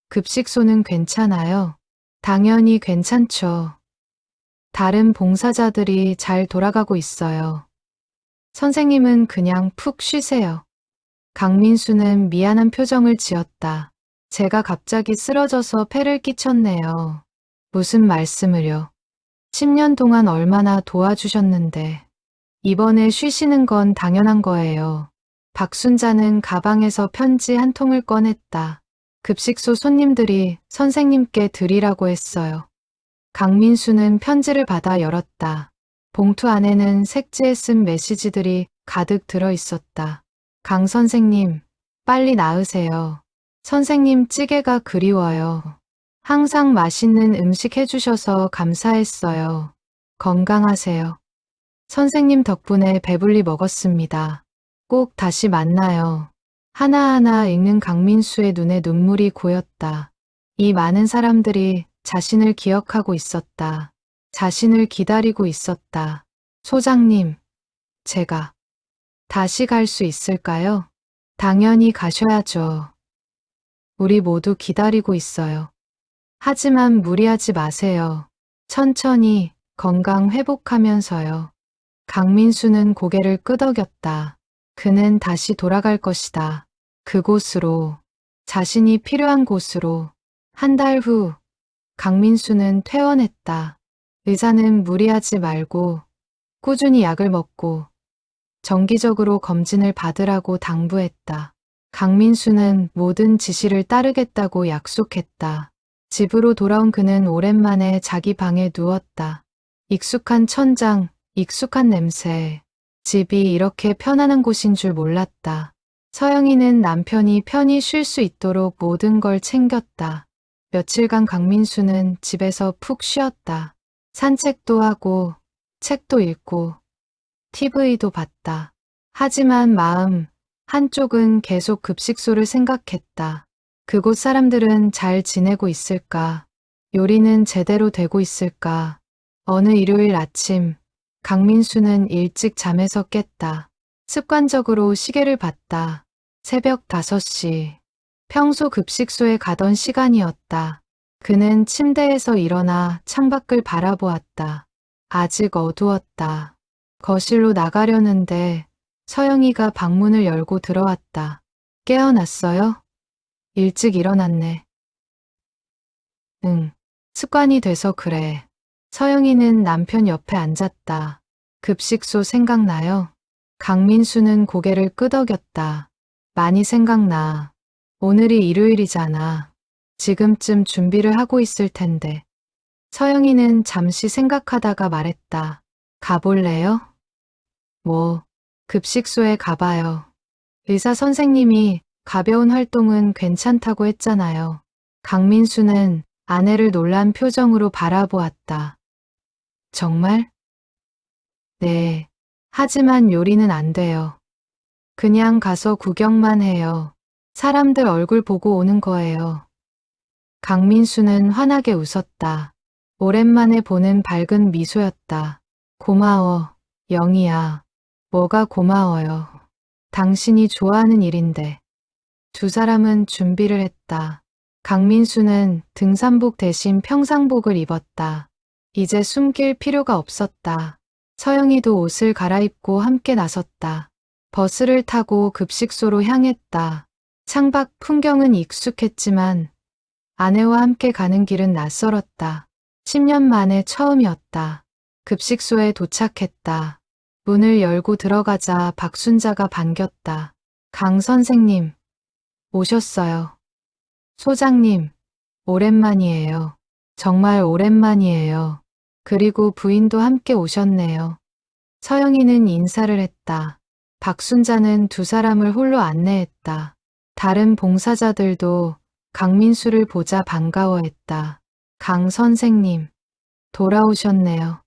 [SPEAKER 1] 급식소는 괜찮아요? 당연히 괜찮죠. 다른 봉사자들이 잘 돌아가고 있어요. 선생님은 그냥 푹 쉬세요. 강민수는 미안한 표정을 지었다. 제가 갑자기 쓰러져서 폐를 끼쳤네요. 무슨 말씀을요? 10년 동안 얼마나 도와주셨는데. 이번에 쉬시는 건 당연한 거예요. 박순자는 가방에서 편지 한 통을 꺼냈다. 급식소 손님들이 선생님께 드리라고 했어요. 강민수는 편지를 받아 열었다. 봉투 안에는 색지에 쓴 메시지들이 가득 들어 있었다. 강 선생님, 빨리 나으세요. 선생님 찌개가 그리워요. 항상 맛있는 음식 해주셔서 감사했어요. 건강하세요. 선생님 덕분에 배불리 먹었습니다. 꼭 다시 만나요. 하나하나 읽는 강민수의 눈에 눈물이 고였다. 이 많은 사람들이 자신을 기억하고 있었다. 자신을 기다리고 있었다. 소장님, 제가 다시 갈 수 있을까요? 당연히 가셔야죠. 우리 모두 기다리고 있어요. 하지만 무리하지 마세요. 천천히 건강 회복하면서요. 강민수는 고개를 끄덕였다. 그는 다시 돌아갈 것이다. 그곳으로, 자신이 필요한 곳으로. 한 달 후, 강민수는 퇴원했다. 의사는 무리하지 말고 꾸준히 약을 먹고 정기적으로 검진을 받으라고 당부했다. 강민수는 모든 지시를 따르겠다고 약속했다. 집으로 돌아온 그는 오랜만에 자기 방에 누웠다. 익숙한 천장, 익숙한 냄새. 집이 이렇게 편안한 곳인 줄 몰랐다. 서영이는 남편이 편히 쉴 수 있도록 모든 걸 챙겼다. 며칠간 강민수는 집에서 푹 쉬었다. 산책도 하고, 책도 읽고, TV도 봤다. 하지만 마음 한쪽은 계속 급식소를 생각했다. 그곳 사람들은 잘 지내고 있을까? 요리는 제대로 되고 있을까? 어느 일요일 아침, 강민수는 일찍 잠에서 깼다. 습관적으로 시계를 봤다. 새벽 5시. 평소 급식소에 가던 시간이었다. 그는 침대에서 일어나 창밖을 바라보았다. 아직 어두웠다. 거실로 나가려는데 서영이가 방문을 열고 들어왔다. 깨어났어요? 일찍 일어났네. 응, 습관이 돼서 그래. 서영이는 남편 옆에 앉았다. 급식소 생각나요? 강민수는 고개를 끄덕였다. 많이 생각나. 오늘이 일요일이잖아. 지금쯤 준비를 하고 있을 텐데. 서영이는 잠시 생각하다가 말했다. 가볼래요? 뭐, 급식소에 가봐요. 의사 선생님이 가벼운 활동은 괜찮다고 했잖아요. 강민수는 아내를 놀란 표정으로 바라보았다. 정말? 네. 하지만 요리는 안 돼요. 그냥 가서 구경만 해요. 사람들 얼굴 보고 오는 거예요. 강민수는 환하게 웃었다. 오랜만에 보는 밝은 미소였다. 고마워, 영희야. 뭐가 고마워요. 당신이 좋아하는 일인데. 두 사람은 준비를 했다. 강민수는 등산복 대신 평상복을 입었다. 이제 숨길 필요가 없었다. 서영이도 옷을 갈아입고 함께 나섰다. 버스를 타고 급식소로 향했다. 창밖 풍경은 익숙했지만 아내와 함께 가는 길은 낯설었다. 10년 만에 처음이었다. 급식소에 도착했다. 문을 열고 들어가자 박순자가 반겼다. 강 선생님, 오셨어요. 소장님, 오랜만이에요. 정말 오랜만이에요. 그리고 부인도 함께 오셨네요. 서영이는 인사를 했다. 박순자는 두 사람을 홀로 안내했다. 다른 봉사자들도 강민수를 보자 반가워했다. 강 선생님, 돌아오셨네요.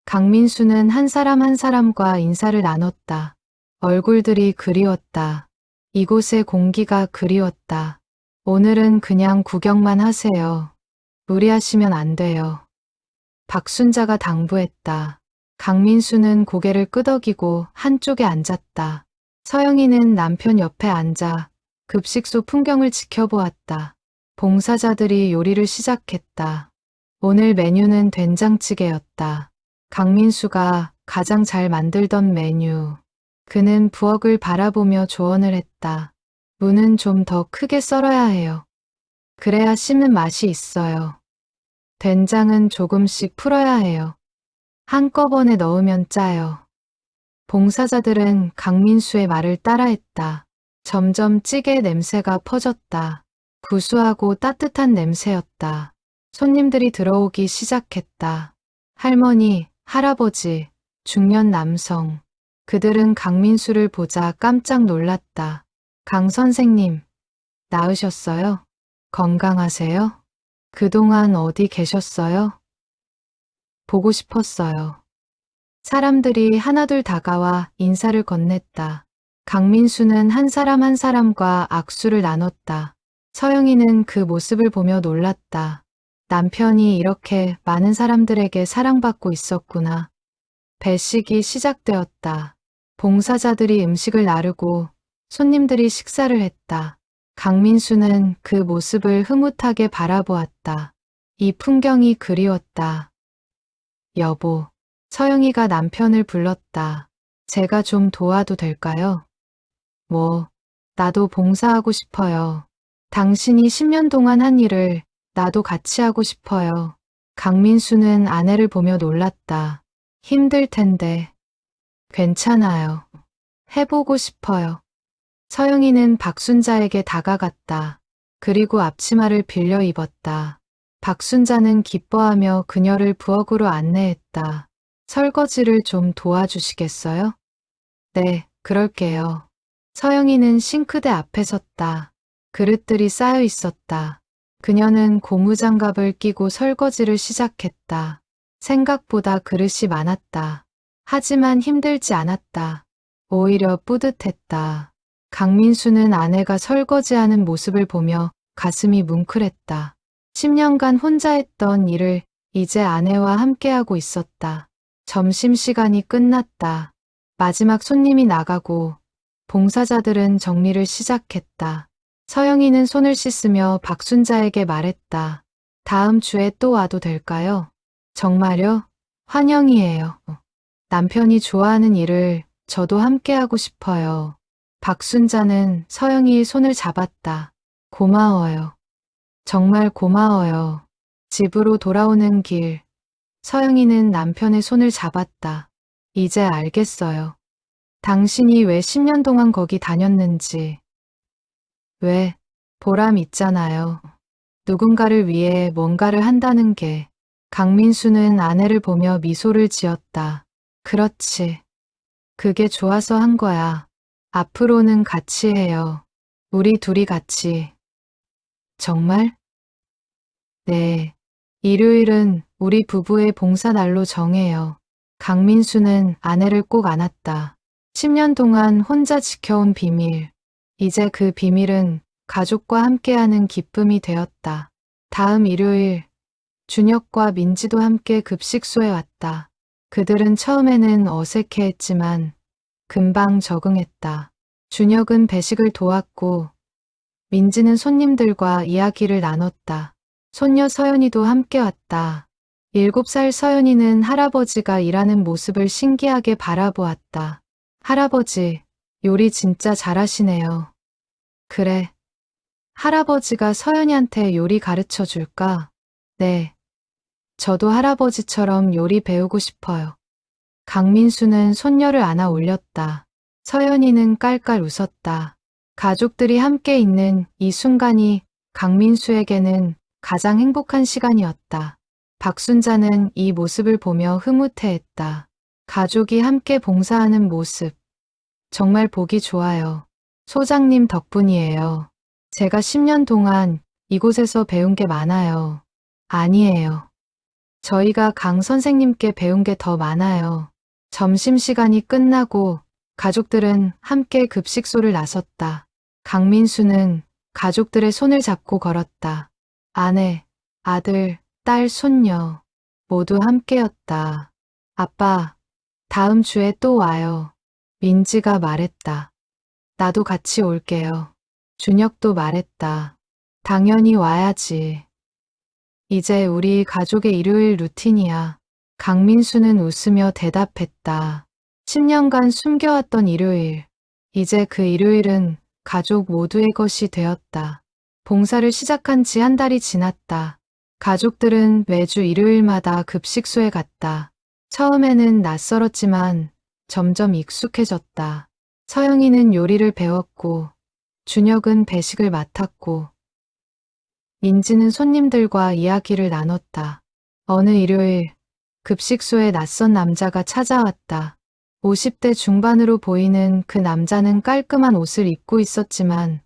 [SPEAKER 1] 강민수는 한 사람 한 사람과 인사를 나눴다. 얼굴들이 그리웠다. 이곳의 공기가 그리웠다. 오늘은 그냥 구경만 하세요. 무리하시면 안 돼요. 박순자가 당부했다. 강민수는 고개를 끄덕이고 한쪽에 앉았다. 서영이는 남편 옆에 앉아 급식소 풍경을 지켜보았다. 봉사자들이 요리를 시작했다. 오늘 메뉴는 된장찌개였다. 강민수가 가장 잘 만들던 메뉴. 그는 부엌을 바라보며 조언을 했다. 무는 좀 더 크게 썰어야 해요. 그래야 씹는 맛이 있어요. 된장은 조금씩 풀어야 해요. 한꺼번에 넣으면 짜요. 봉사자들은 강민수의 말을 따라했다. 점점 찌개 냄새가 퍼졌다. 구수하고 따뜻한 냄새였다. 손님들이 들어오기 시작했다. 할머니, 할아버지, 중년 남성. 그들은 강민수를 보자 깜짝 놀랐다. 강 선생님, 나으셨어요? 건강하세요? 그동안 어디 계셨어요? 보고 싶었어요. 사람들이 하나둘 다가와 인사를 건넸다. 강민수는 한 사람 한 사람과 악수를 나눴다. 서영이는 그 모습을 보며 놀랐다. 남편이 이렇게 많은 사람들에게 사랑받고 있었구나. 배식이 시작되었다. 봉사자들이 음식을 나르고 손님들이 식사를 했다. 강민수는 그 모습을 흐뭇하게 바라보았다. 이 풍경이 그리웠다. 여보, 서영이가 남편을 불렀다. 제가 좀 도와도 될까요? 나도 봉사하고 싶어요. 당신이 10년 동안 한 일을 나도 같이 하고 싶어요. 강민수는 아내를 보며 놀랐다. 힘들 텐데. 괜찮아요. 해보고 싶어요. 서영이는 박순자에게 다가갔다. 그리고 앞치마를 빌려 입었다. 박순자는 기뻐하며 그녀를 부엌으로 안내했다. 설거지를 좀 도와주시겠어요? 네, 그럴게요. 서영이는 싱크대 앞에 섰다. 그릇들이 쌓여 있었다. 그녀는 고무장갑을 끼고 설거지를 시작했다. 생각보다 그릇이 많았다. 하지만 힘들지 않았다. 오히려 뿌듯했다. 강민수는 아내가 설거지하는 모습을 보며 가슴이 뭉클했다. 10년간 혼자 했던 일을 이제 아내와 함께하고 있었다. 점심시간이 끝났다. 마지막 손님이 나가고 봉사자들은 정리를 시작했다. 서영이는 손을 씻으며 박순자에게 말했다. 다음 주에 또 와도 될까요? 정말요? 환영이에요. 남편이 좋아하는 일을 저도 함께하고 싶어요. 박순자는 서영이의 손을 잡았다. 고마워요. 정말 고마워요. 집으로 돌아오는 길, 서영이는 남편의 손을 잡았다. 이제 알겠어요. 당신이 왜 10년 동안 거기 다녔는지. 왜? 보람 있잖아요. 누군가를 위해 뭔가를 한다는 게. 강민수는 아내를 보며 미소를 지었다. 그렇지. 그게 좋아서 한 거야. 앞으로는 같이 해요. 우리 둘이 같이. 정말? 네. 일요일은 우리 부부의 봉사날로 정해요. 강민수는 아내를 꼭 안았다. 10년 동안 혼자 지켜온 비밀. 이제 그 비밀은 가족과 함께하는 기쁨이 되었다. 다음 일요일, 준혁과 민지도 함께 급식소에 왔다. 그들은 처음에는 어색해했지만 금방 적응했다. 준혁은 배식을 도왔고 민지는 손님들과 이야기를 나눴다. 손녀 서연이도 함께 왔다. 7살 서연이는 할아버지가 일하는 모습을 신기하게 바라보았다. 할아버지, 요리 진짜 잘하시네요. 그래. 할아버지가 서연이한테 요리 가르쳐 줄까? 네. 저도 할아버지처럼 요리 배우고 싶어요. 강민수는 손녀를 안아 올렸다. 서연이는 깔깔 웃었다. 가족들이 함께 있는 이 순간이 강민수에게는 가장 행복한 시간이었다. 박순자는 이 모습을 보며 흐뭇해했다. 가족이 함께 봉사하는 모습. 정말 보기 좋아요. 소장님 덕분이에요. 제가 10년 동안 이곳에서 배운 게 많아요. 아니에요. 저희가 강 선생님께 배운 게 더 많아요. 점심시간이 끝나고 가족들은 함께 급식소를 나섰다. 강민수는 가족들의 손을 잡고 걸었다. 아내, 아들, 딸, 손녀 모두 함께였다. 아빠, 다음 주에 또 와요. 민지가 말했다. 나도 같이 올게요. 준혁도 말했다. 당연히 와야지. 이제 우리 가족의 일요일 루틴이야. 강민수는 웃으며 대답했다. 10년간 숨겨왔던 일요일. 이제 그 일요일은 가족 모두의 것이 되었다. 봉사를 시작한 지 한 달이 지났다. 가족들은 매주 일요일마다 급식소에 갔다. 처음에는 낯설었지만 점점 익숙해졌다. 서영이는 요리를 배웠고, 준혁은 배식을 맡았고, 민지는 손님들과 이야기를 나눴다. 어느 일요일, 급식소에 낯선 남자가 찾아왔다. 50대 중반으로 보이는 그 남자는 깔끔한 옷을 입고 있었지만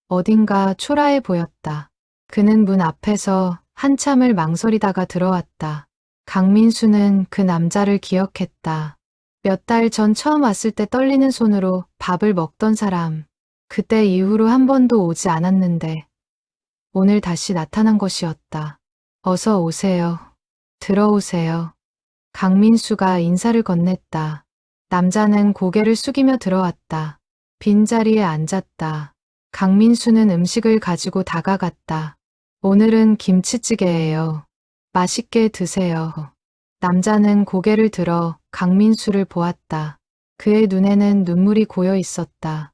[SPEAKER 1] 어딘가 초라해 보였다. 그는 문 앞에서 한참을 망설이다가 들어왔다. 강민수는 그 남자를 기억했다. 몇 달 전 처음 왔을 때 떨리는 손으로 밥을 먹던 사람. 그때 이후로 한 번도 오지 않았는데 오늘 다시 나타난 것이었다. 어서 오세요. 들어오세요. 강민수가 인사를 건넸다. 남자는 고개를 숙이며 들어왔다. 빈자리에 앉았다. 강민수는 음식을 가지고 다가갔다. 오늘은 김치찌개예요. 맛있게 드세요. 남자는 고개를 들어 강민수를 보았다. 그의 눈에는 눈물이 고여 있었다.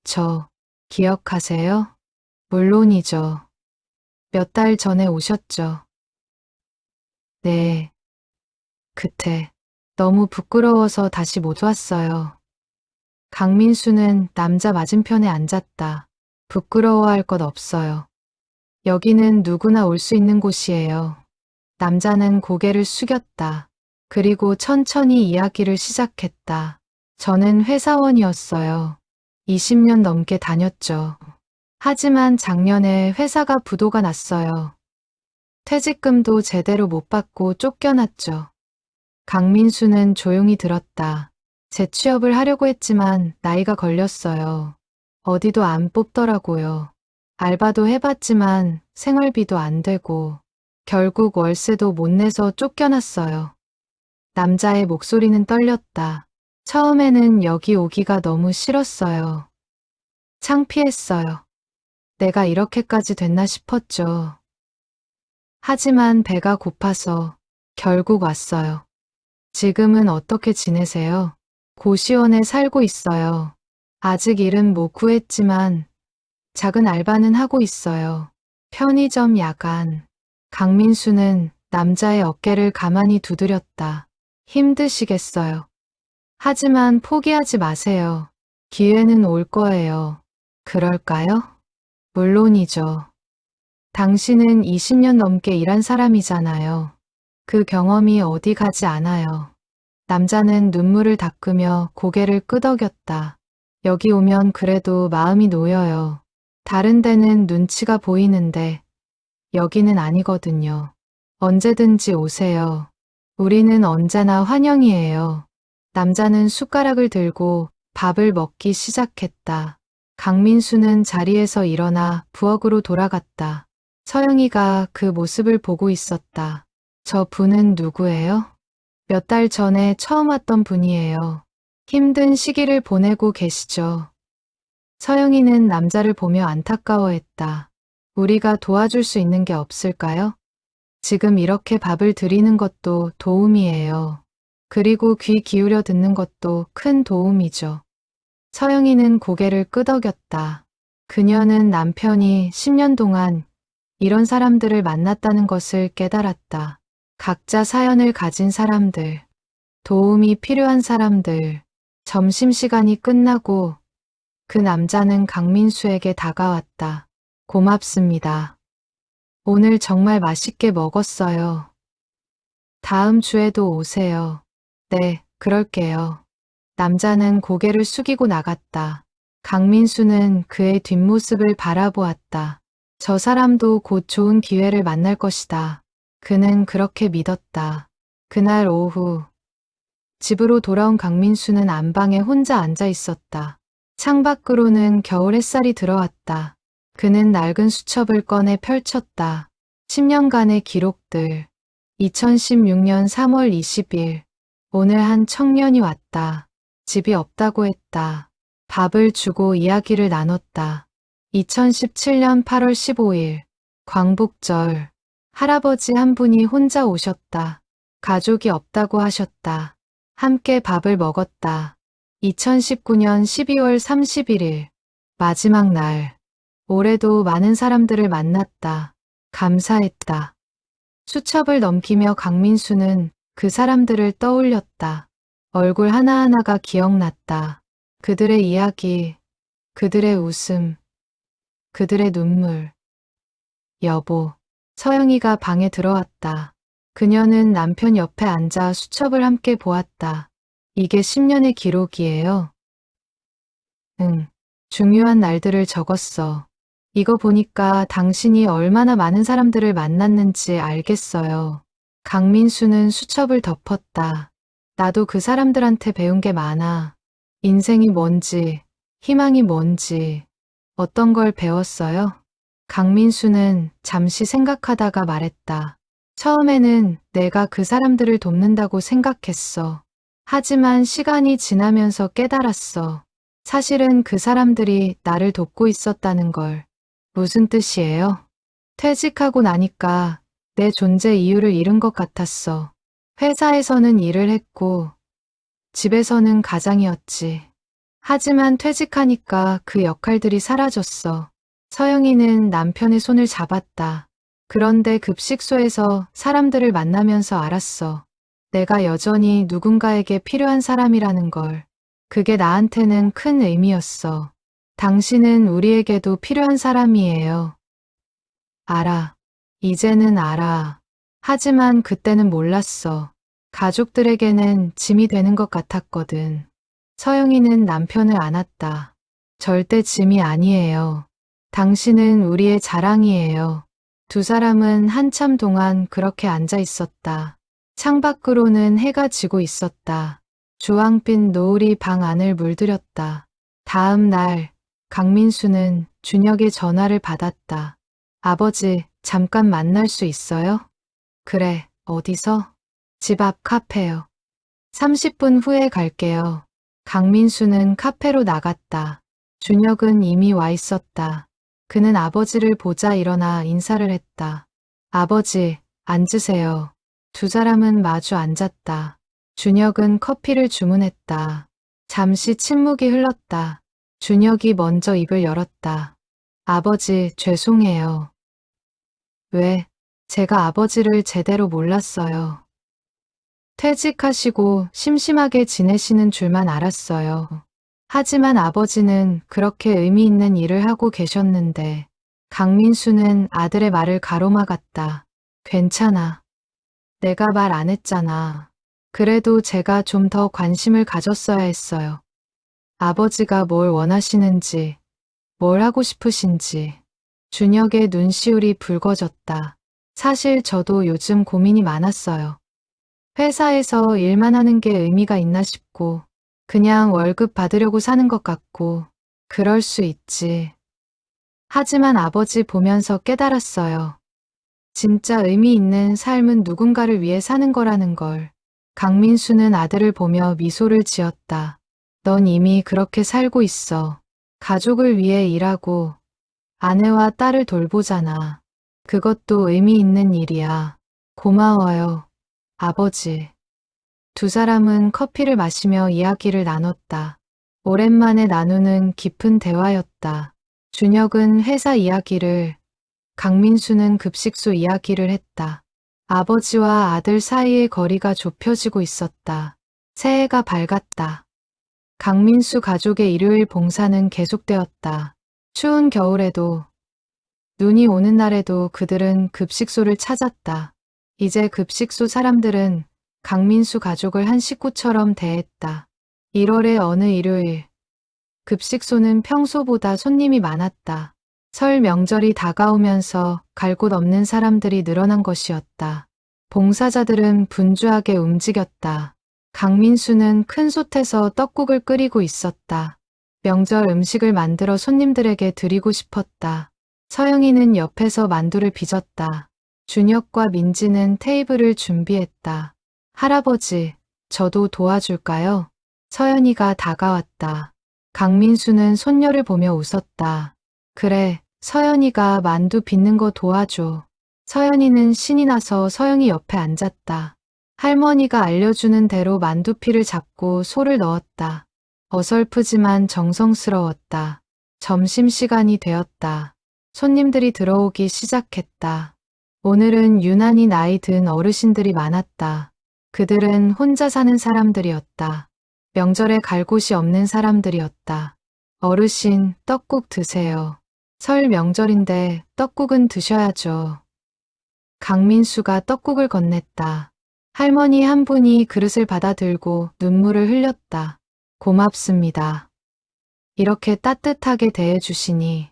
[SPEAKER 1] 저 기억하세요? 물론이죠. 몇 달 전에 오셨죠. 네. 그때 너무 부끄러워서 다시 못 왔어요. 강민수는 남자 맞은편에 앉았다. 부끄러워할 것 없어요. 여기는 누구나 올 수 있는 곳이에요. 남자는 고개를 숙였다. 그리고 천천히 이야기를 시작했다. 저는 회사원이었어요. 20년 넘게 다녔죠. 하지만 작년에 회사가 부도가 났어요. 퇴직금도 제대로 못 받고 쫓겨났죠. 강민수는 조용히 들었다. 재취업을 하려고 했지만 나이가 걸렸어요. 어디도 안 뽑더라고요. 알바도 해봤지만 생활비도 안 되고 결국 월세도 못 내서 쫓겨났어요. 남자의 목소리는 떨렸다. 처음에는 여기 오기가 너무 싫었어요. 창피했어요. 내가 이렇게까지 됐나 싶었죠. 하지만 배가 고파서 결국 왔어요. 지금은 어떻게 지내세요? 고시원에 살고 있어요. 아직 일은 못 구했지만 작은 알바는 하고 있어요. 편의점 야간. 강민수는 남자의 어깨를 가만히 두드렸다. 힘드시겠어요. 하지만 포기하지 마세요. 기회는 올 거예요. 그럴까요? 물론이죠. 당신은 20년 넘게 일한 사람이잖아요. 그 경험이 어디 가지 않아요. 남자는 눈물을 닦으며 고개를 끄덕였다. 여기 오면 그래도 마음이 놓여요. 다른 데는 눈치가 보이는데 여기는 아니거든요. 언제든지 오세요. 우리는 언제나 환영이에요. 남자는 숟가락을 들고 밥을 먹기 시작했다. 강민수는 자리에서 일어나 부엌으로 돌아갔다. 서영이가 그 모습을 보고 있었다. 저 분은 누구예요? 몇 달 전에 처음 왔던 분이에요. 힘든 시기를 보내고 계시죠. 서영이는 남자를 보며 안타까워했다. 우리가 도와줄 수 있는 게 없을까요? 지금 이렇게 밥을 드리는 것도 도움이에요. 그리고 귀 기울여 듣는 것도 큰 도움이죠. 서영이는 고개를 끄덕였다. 그녀는 남편이 10년 동안 이런 사람들을 만났다는 것을 깨달았다. 각자 사연을 가진 사람들, 도움이 필요한 사람들. 점심시간이 끝나고 그 남자는 강민수에게 다가왔다. 고맙습니다. 오늘 정말 맛있게 먹었어요. 다음 주에도 오세요. 네, 그럴게요. 남자는 고개를 숙이고 나갔다. 강민수는 그의 뒷모습을 바라보았다. 저 사람도 곧 좋은 기회를 만날 것이다. 그는 그렇게 믿었다. 그날 오후 집으로 돌아온 강민수는 안방에 혼자 앉아 있었다. 창밖으로는 겨울 햇살이 들어왔다. 그는 낡은 수첩을 꺼내 펼쳤다. 10년간의 기록들. 2016년 3월 20일. 오늘 한 청년이 왔다. 집이 없다고 했다. 밥을 주고 이야기를 나눴다. 2017년 8월 15일. 광복절. 할아버지 한 분이 혼자 오셨다. 가족이 없다고 하셨다. 함께 밥을 먹었다. 2019년 12월 31일. 마지막 날. 올해도 많은 사람들을 만났다. 감사했다. 수첩을 넘기며 강민수는 그 사람들을 떠올렸다. 얼굴 하나하나가 기억났다. 그들의 이야기, 그들의 웃음, 그들의 눈물. 여보, 서영이가 방에 들어왔다. 그녀는 남편 옆에 앉아 수첩을 함께 보았다. 이게 10년의 기록이에요. 응, 중요한 날들을 적었어. 이거 보니까 당신이 얼마나 많은 사람들을 만났는지 알겠어요. 강민수는 수첩을 덮었다. 나도 그 사람들한테 배운 게 많아. 인생이 뭔지, 희망이 뭔지, 어떤 걸 배웠어요? 강민수는 잠시 생각하다가 말했다. 처음에는 내가 그 사람들을 돕는다고 생각했어. 하지만 시간이 지나면서 깨달았어. 사실은 그 사람들이 나를 돕고 있었다는 걸. 무슨 뜻이에요? 퇴직하고 나니까 내 존재 이유를 잃은 것 같았어. 회사에서는 일을 했고 집에서는 가장이었지. 하지만 퇴직하니까 그 역할들이 사라졌어. 서영이는 남편의 손을 잡았다. 그런데 급식소에서 사람들을 만나면서 알았어. 내가 여전히 누군가에게 필요한 사람이라는 걸. 그게 나한테는 큰 의미였어. 당신은 우리에게도 필요한 사람이에요. 알아. 이제는 알아. 하지만 그때는 몰랐어. 가족들에게는 짐이 되는 것 같았거든. 서영이는 남편을 안았다. 절대 짐이 아니에요. 당신은 우리의 자랑이에요. 두 사람은 한참 동안 그렇게 앉아 있었다. 창밖으로는 해가 지고 있었다. 주황빛 노을이 방 안을 물들였다. 다음 날 강민수는 준혁의 전화를 받았다. 아버지, 잠깐 만날 수 있어요? 그래, 어디서? 집 앞 카페요. 30분 후에 갈게요. 강민수는 카페로 나갔다. 준혁은 이미 와 있었다. 그는 아버지를 보자 일어나 인사를 했다. 아버지, 앉으세요. 두 사람은 마주 앉았다. 준혁은 커피를 주문했다. 잠시 침묵이 흘렀다. 준혁이 먼저 입을 열었다. 아버지, 죄송해요. 왜? 제가 아버지를 제대로 몰랐어요. 퇴직하시고 심심하게 지내시는 줄만 알았어요. 하지만 아버지는 그렇게 의미 있는 일을 하고 계셨는데 강민수는 아들의 말을 가로막았다. 괜찮아. 내가 말 안 했잖아. 그래도 제가 좀 더 관심을 가졌어야 했어요. 아버지가 뭘 원하시는지, 뭘 하고 싶으신지. 준혁의 눈시울이 붉어졌다. 사실 저도 요즘 고민이 많았어요. 회사에서 일만 하는 게 의미가 있나 싶고, 그냥 월급 받으려고 사는 것 같고, 그럴 수 있지. 하지만 아버지 보면서 깨달았어요. 진짜 의미 있는 삶은 누군가를 위해 사는 거라는 걸. 강민수는 아들을 보며 미소를 지었다. 넌 이미 그렇게 살고 있어. 가족을 위해 일하고 아내와 딸을 돌보잖아. 그것도 의미 있는 일이야. 고마워요, 아버지. 두 사람은 커피를 마시며 이야기를 나눴다. 오랜만에 나누는 깊은 대화였다. 준혁은 회사 이야기를, 강민수는 급식소 이야기를 했다. 아버지와 아들 사이의 거리가 좁혀지고 있었다. 새해가 밝았다. 강민수 가족의 일요일 봉사는 계속되었다. 추운 겨울에도, 눈이 오는 날에도 그들은 급식소를 찾았다. 이제 급식소 사람들은 강민수 가족을 한 식구처럼 대했다. 1월의 어느 일요일, 급식소는 평소보다 손님이 많았다. 설 명절이 다가오면서 갈 곳 없는 사람들이 늘어난 것이었다. 봉사자들은 분주하게 움직였다. 강민수는 큰 솥에서 떡국을 끓이고 있었다. 명절 음식을 만들어 손님들에게 드리고 싶었다. 서영이는 옆에서 만두를 빚었다. 준혁과 민지는 테이블을 준비했다. 할아버지, 저도 도와줄까요? 서연이가 다가왔다. 강민수는 손녀를 보며 웃었다. 그래, 서연이가 만두 빚는 거 도와줘. 서연이는 신이 나서 서영이 옆에 앉았다. 할머니가 알려주는 대로 만두피를 잡고 소를 넣었다. 어설프지만 정성스러웠다. 점심시간이 되었다. 손님들이 들어오기 시작했다. 오늘은 유난히 나이 든 어르신들이 많았다. 그들은 혼자 사는 사람들이었다. 명절에 갈 곳이 없는 사람들이었다. 어르신, 떡국 드세요. 설 명절인데 떡국은 드셔야죠. 강민수가 떡국을 건넸다. 할머니 한 분이 그릇을 받아 들고 눈물을 흘렸다. 고맙습니다. 이렇게 따뜻하게 대해주시니.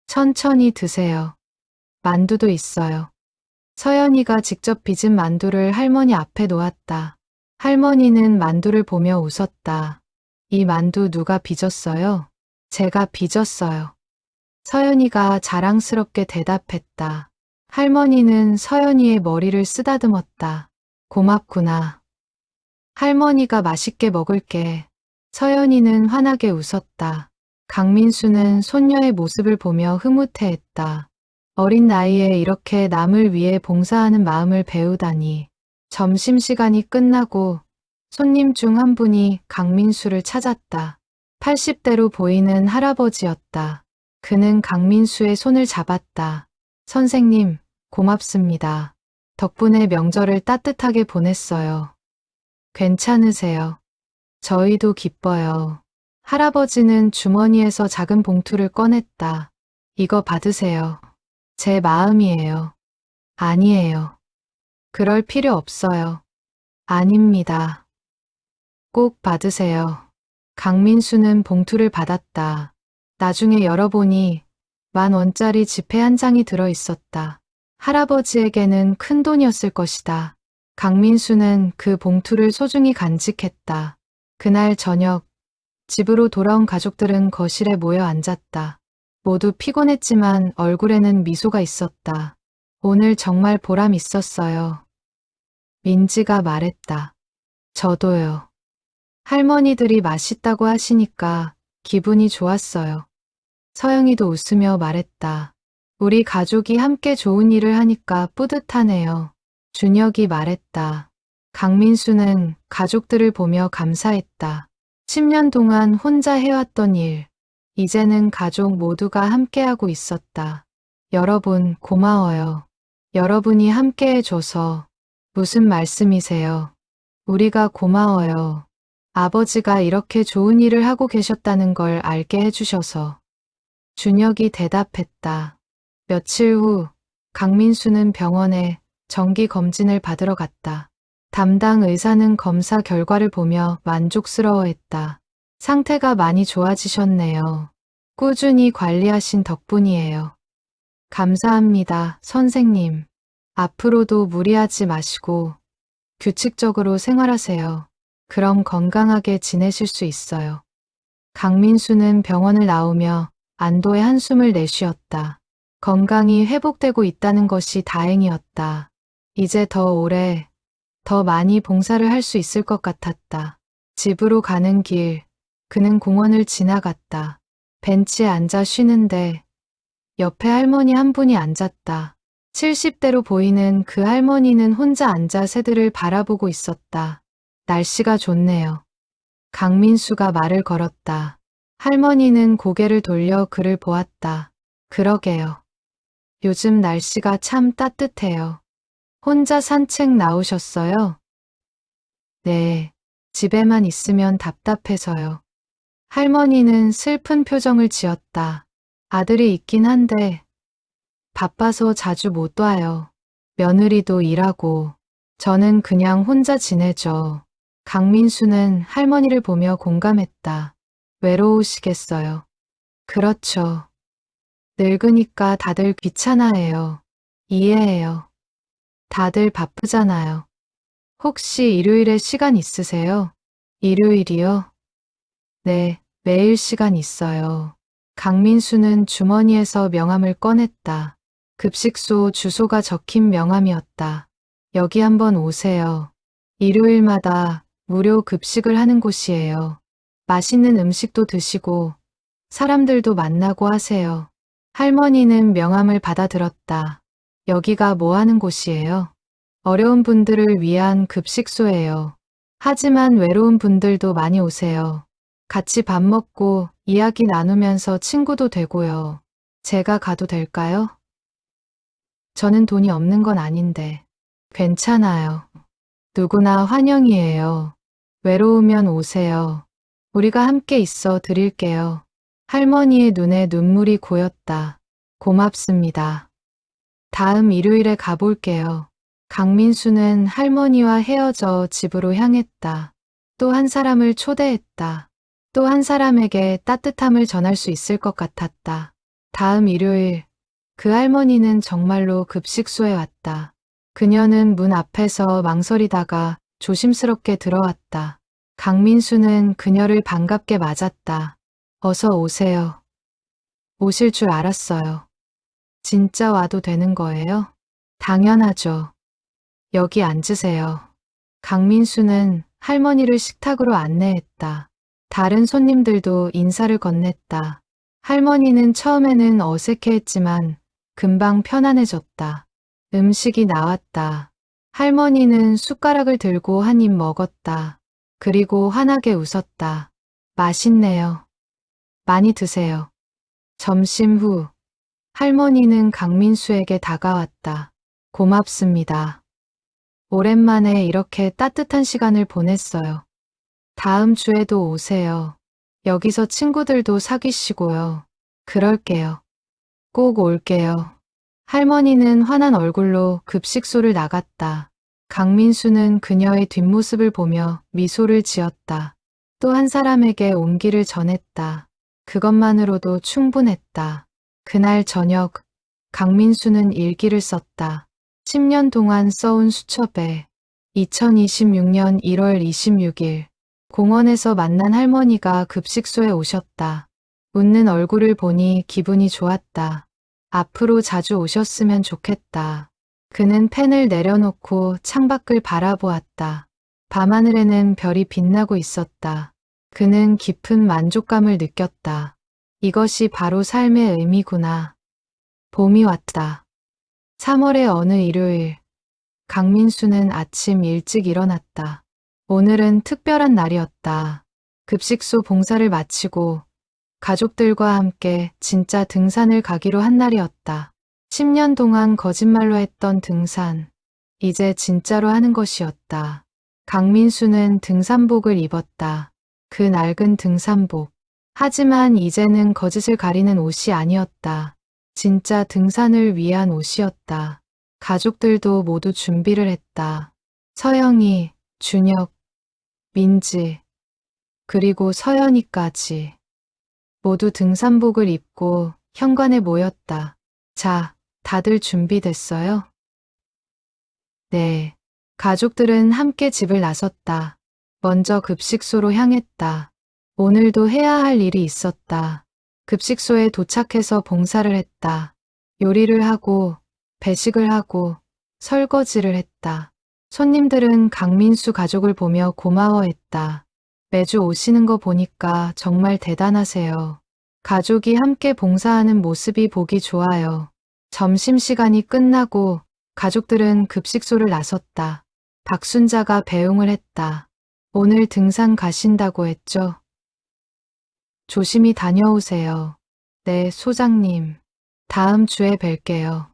[SPEAKER 1] 천천히 드세요. 만두도 있어요. 서연이가 직접 빚은 만두를 할머니 앞에 놓았다. 할머니는 만두를 보며 웃었다. 이 만두 누가 빚었어요? 제가 빚었어요. 서연이가 자랑스럽게 대답했다. 할머니는 서연이의 머리를 쓰다듬었다. 고맙구나. 할머니가 맛있게 먹을게. 서연이는 환하게 웃었다. 강민수는 손녀의 모습을 보며 흐뭇해했다. 어린 나이에 이렇게 남을 위해 봉사하는 마음을 배우다니. 점심시간이 끝나고 손님 중 한 분이 강민수를 찾았다. 80대로 보이는 할아버지였다. 그는 강민수의 손을 잡았다. 선생님, 고맙습니다. 덕분에 명절을 따뜻하게 보냈어요. 괜찮으세요? 저희도 기뻐요. 할아버지는 주머니에서 작은 봉투를 꺼냈다. 이거 받으세요. 제 마음이에요. 아니에요. 그럴 필요 없어요. 아닙니다. 꼭 받으세요. 강민수는 봉투를 받았다. 나중에 열어보니 10,000원짜리 지폐 한 장이 들어 있었다. 할아버지에게는 큰 돈이었을 것이다. 강민수는 그 봉투를 소중히 간직했다. 그날 저녁, 집으로 돌아온 가족들은 거실에 모여 앉았다. 모두 피곤했지만 얼굴에는 미소가 있었다. 오늘 정말 보람 있었어요. 민지가 말했다. 저도요. 할머니들이 맛있다고 하시니까 기분이 좋았어요. 서영이도 웃으며 말했다. 우리 가족이 함께 좋은 일을 하니까 뿌듯하네요. 준혁이 말했다. 강민수는 가족들을 보며 감사했다. 10년 동안 혼자 해왔던 일, 이제는 가족 모두가 함께하고 있었다. 여러분 고마워요. 여러분이 함께해줘서. 무슨 말씀이세요? 우리가 고마워요. 아버지가 이렇게 좋은 일을 하고 계셨다는 걸 알게 해주셔서. 준혁이 대답했다. 며칠 후 강민수는 병원에 정기 검진을 받으러 갔다. 담당 의사는 검사 결과를 보며 만족스러워했다. 상태가 많이 좋아지셨네요. 꾸준히 관리하신 덕분이에요. 감사합니다, 선생님. 앞으로도 무리하지 마시고 규칙적으로 생활하세요. 그럼 건강하게 지내실 수 있어요. 강민수는 병원을 나오며 안도의 한숨을 내쉬었다. 건강이 회복되고 있다는 것이 다행이었다. 이제 더 오래, 더 많이 봉사를 할 수 있을 것 같았다. 집으로 가는 길, 그는 공원을 지나갔다. 벤치에 앉아 쉬는데 옆에 할머니 한 분이 앉았다. 70대로 보이는 그 할머니는 혼자 앉아 새들을 바라보고 있었다. 날씨가 좋네요. 강민수가 말을 걸었다. 할머니는 고개를 돌려 그를 보았다. 그러게요. 요즘 날씨가 참 따뜻해요. 혼자 산책 나오셨어요? 네, 집에만 있으면 답답해서요. 할머니는 슬픈 표정을 지었다. 아들이 있긴 한데 바빠서 자주 못 와요. 며느리도 일하고 저는 그냥 혼자 지내죠. 강민수는 할머니를 보며 공감했다. 외로우시겠어요. 그렇죠. 늙으니까 다들 귀찮아해요. 이해해요. 다들 바쁘잖아요. 혹시 일요일에 시간 있으세요? 일요일이요? 네, 매일 시간 있어요. 강민수는 주머니에서 명함을 꺼냈다. 급식소 주소가 적힌 명함이었다. 여기 한번 오세요. 일요일마다 무료 급식을 하는 곳이에요. 맛있는 음식도 드시고 사람들도 만나고 하세요. 할머니는 명함을 받아들었다. 여기가 뭐 하는 곳이에요? 어려운 분들을 위한 급식소예요. 하지만 외로운 분들도 많이 오세요. 같이 밥 먹고 이야기 나누면서 친구도 되고요. 제가 가도 될까요? 저는 돈이 없는 건 아닌데. 괜찮아요. 누구나 환영이에요. 외로우면 오세요. 우리가 함께 있어 드릴게요. 할머니의 눈에 눈물이 고였다. 고맙습니다. 다음 일요일에 가볼게요. 강민수는 할머니와 헤어져 집으로 향했다. 또 한 사람을 초대했다. 또 한 사람에게 따뜻함을 전할 수 있을 것 같았다. 다음 일요일, 그 할머니는 정말로 급식소에 왔다. 그녀는 문 앞에서 망설이다가 조심스럽게 들어왔다. 강민수는 그녀를 반갑게 맞았다. 어서 오세요. 오실 줄 알았어요. 진짜 와도 되는 거예요? 당연하죠. 여기 앉으세요. 강민수는 할머니를 식탁으로 안내했다. 다른 손님들도 인사를 건넸다. 할머니는 처음에는 어색해했지만 금방 편안해졌다. 음식이 나왔다. 할머니는 숟가락을 들고 한 입 먹었다. 그리고 환하게 웃었다. 맛있네요. 많이 드세요. 점심 후 할머니는 강민수에게 다가왔다. 고맙습니다. 오랜만에 이렇게 따뜻한 시간을 보냈어요. 다음 주에도 오세요. 여기서 친구들도 사귀시고요. 그럴게요. 꼭 올게요. 할머니는 환한 얼굴로 급식소를 나갔다. 강민수는 그녀의 뒷모습을 보며 미소를 지었다. 또 한 사람에게 온기를 전했다. 그것만으로도 충분했다. 그날 저녁, 강민수는 일기를 썼다. 10년 동안 써온 수첩에 2026년 1월 26일 공원에서 만난 할머니가 급식소에 오셨다. 웃는 얼굴을 보니 기분이 좋았다. 앞으로 자주 오셨으면 좋겠다. 그는 펜을 내려놓고 창밖을 바라보았다. 밤하늘에는 별이 빛나고 있었다. 그는 깊은 만족감을 느꼈다. 이것이 바로 삶의 의미구나. 봄이 왔다. 3월의 어느 일요일, 강민수는 아침 일찍 일어났다. 오늘은 특별한 날이었다. 급식소 봉사를 마치고 가족들과 함께 진짜 등산을 가기로 한 날이었다. 10년 동안 거짓말로 했던 등산, 이제 진짜로 하는 것이었다. 강민수는 등산복을 입었다. 그 낡은 등산복. 하지만 이제는 거짓을 가리는 옷이 아니었다. 진짜 등산을 위한 옷이었다. 가족들도 모두 준비를 했다. 서영이, 준혁, 민지, 그리고 서연이까지. 모두 등산복을 입고 현관에 모였다. 자, 다들 준비됐어요? 네. 가족들은 함께 집을 나섰다. 먼저 급식소로 향했다. 오늘도 해야 할 일이 있었다. 급식소에 도착해서 봉사를 했다. 요리를 하고, 배식을 하고, 설거지를 했다. 손님들은 강민수 가족을 보며 고마워했다. 매주 오시는 거 보니까 정말 대단하세요. 가족이 함께 봉사하는 모습이 보기 좋아요. 점심시간이 끝나고 가족들은 급식소를 나섰다. 박순자가 배웅을 했다. 오늘 등산 가신다고 했죠? 조심히 다녀오세요. 네, 소장님. 다음 주에 뵐게요.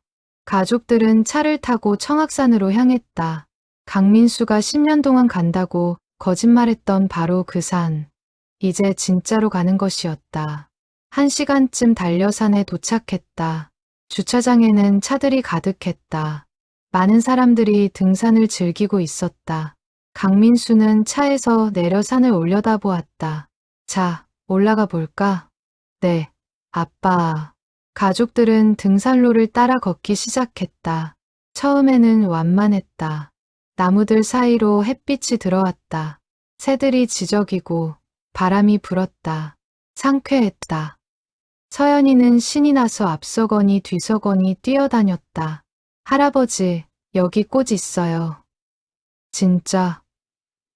[SPEAKER 1] 가족들은 차를 타고 청악산으로 향했다. 강민수가 10년 동안 간다고 거짓말했던 바로 그 산. 이제 진짜로 가는 것이었다. 1시간쯤 달려 산에 도착했다. 주차장에는 차들이 가득했다. 많은 사람들이 등산을 즐기고 있었다. 강민수는 차에서 내려 산을 올려다보았다. 자, 올라가 볼까? 네, 아빠. 가족들은 등산로를 따라 걷기 시작했다. 처음에는 완만했다. 나무들 사이로 햇빛이 들어왔다. 새들이 지저귀고 바람이 불었다. 상쾌했다. 서연이는 신이 나서 앞서거니 뒤서거니 뛰어다녔다. 할아버지, 여기 꽃 있어요. 진짜,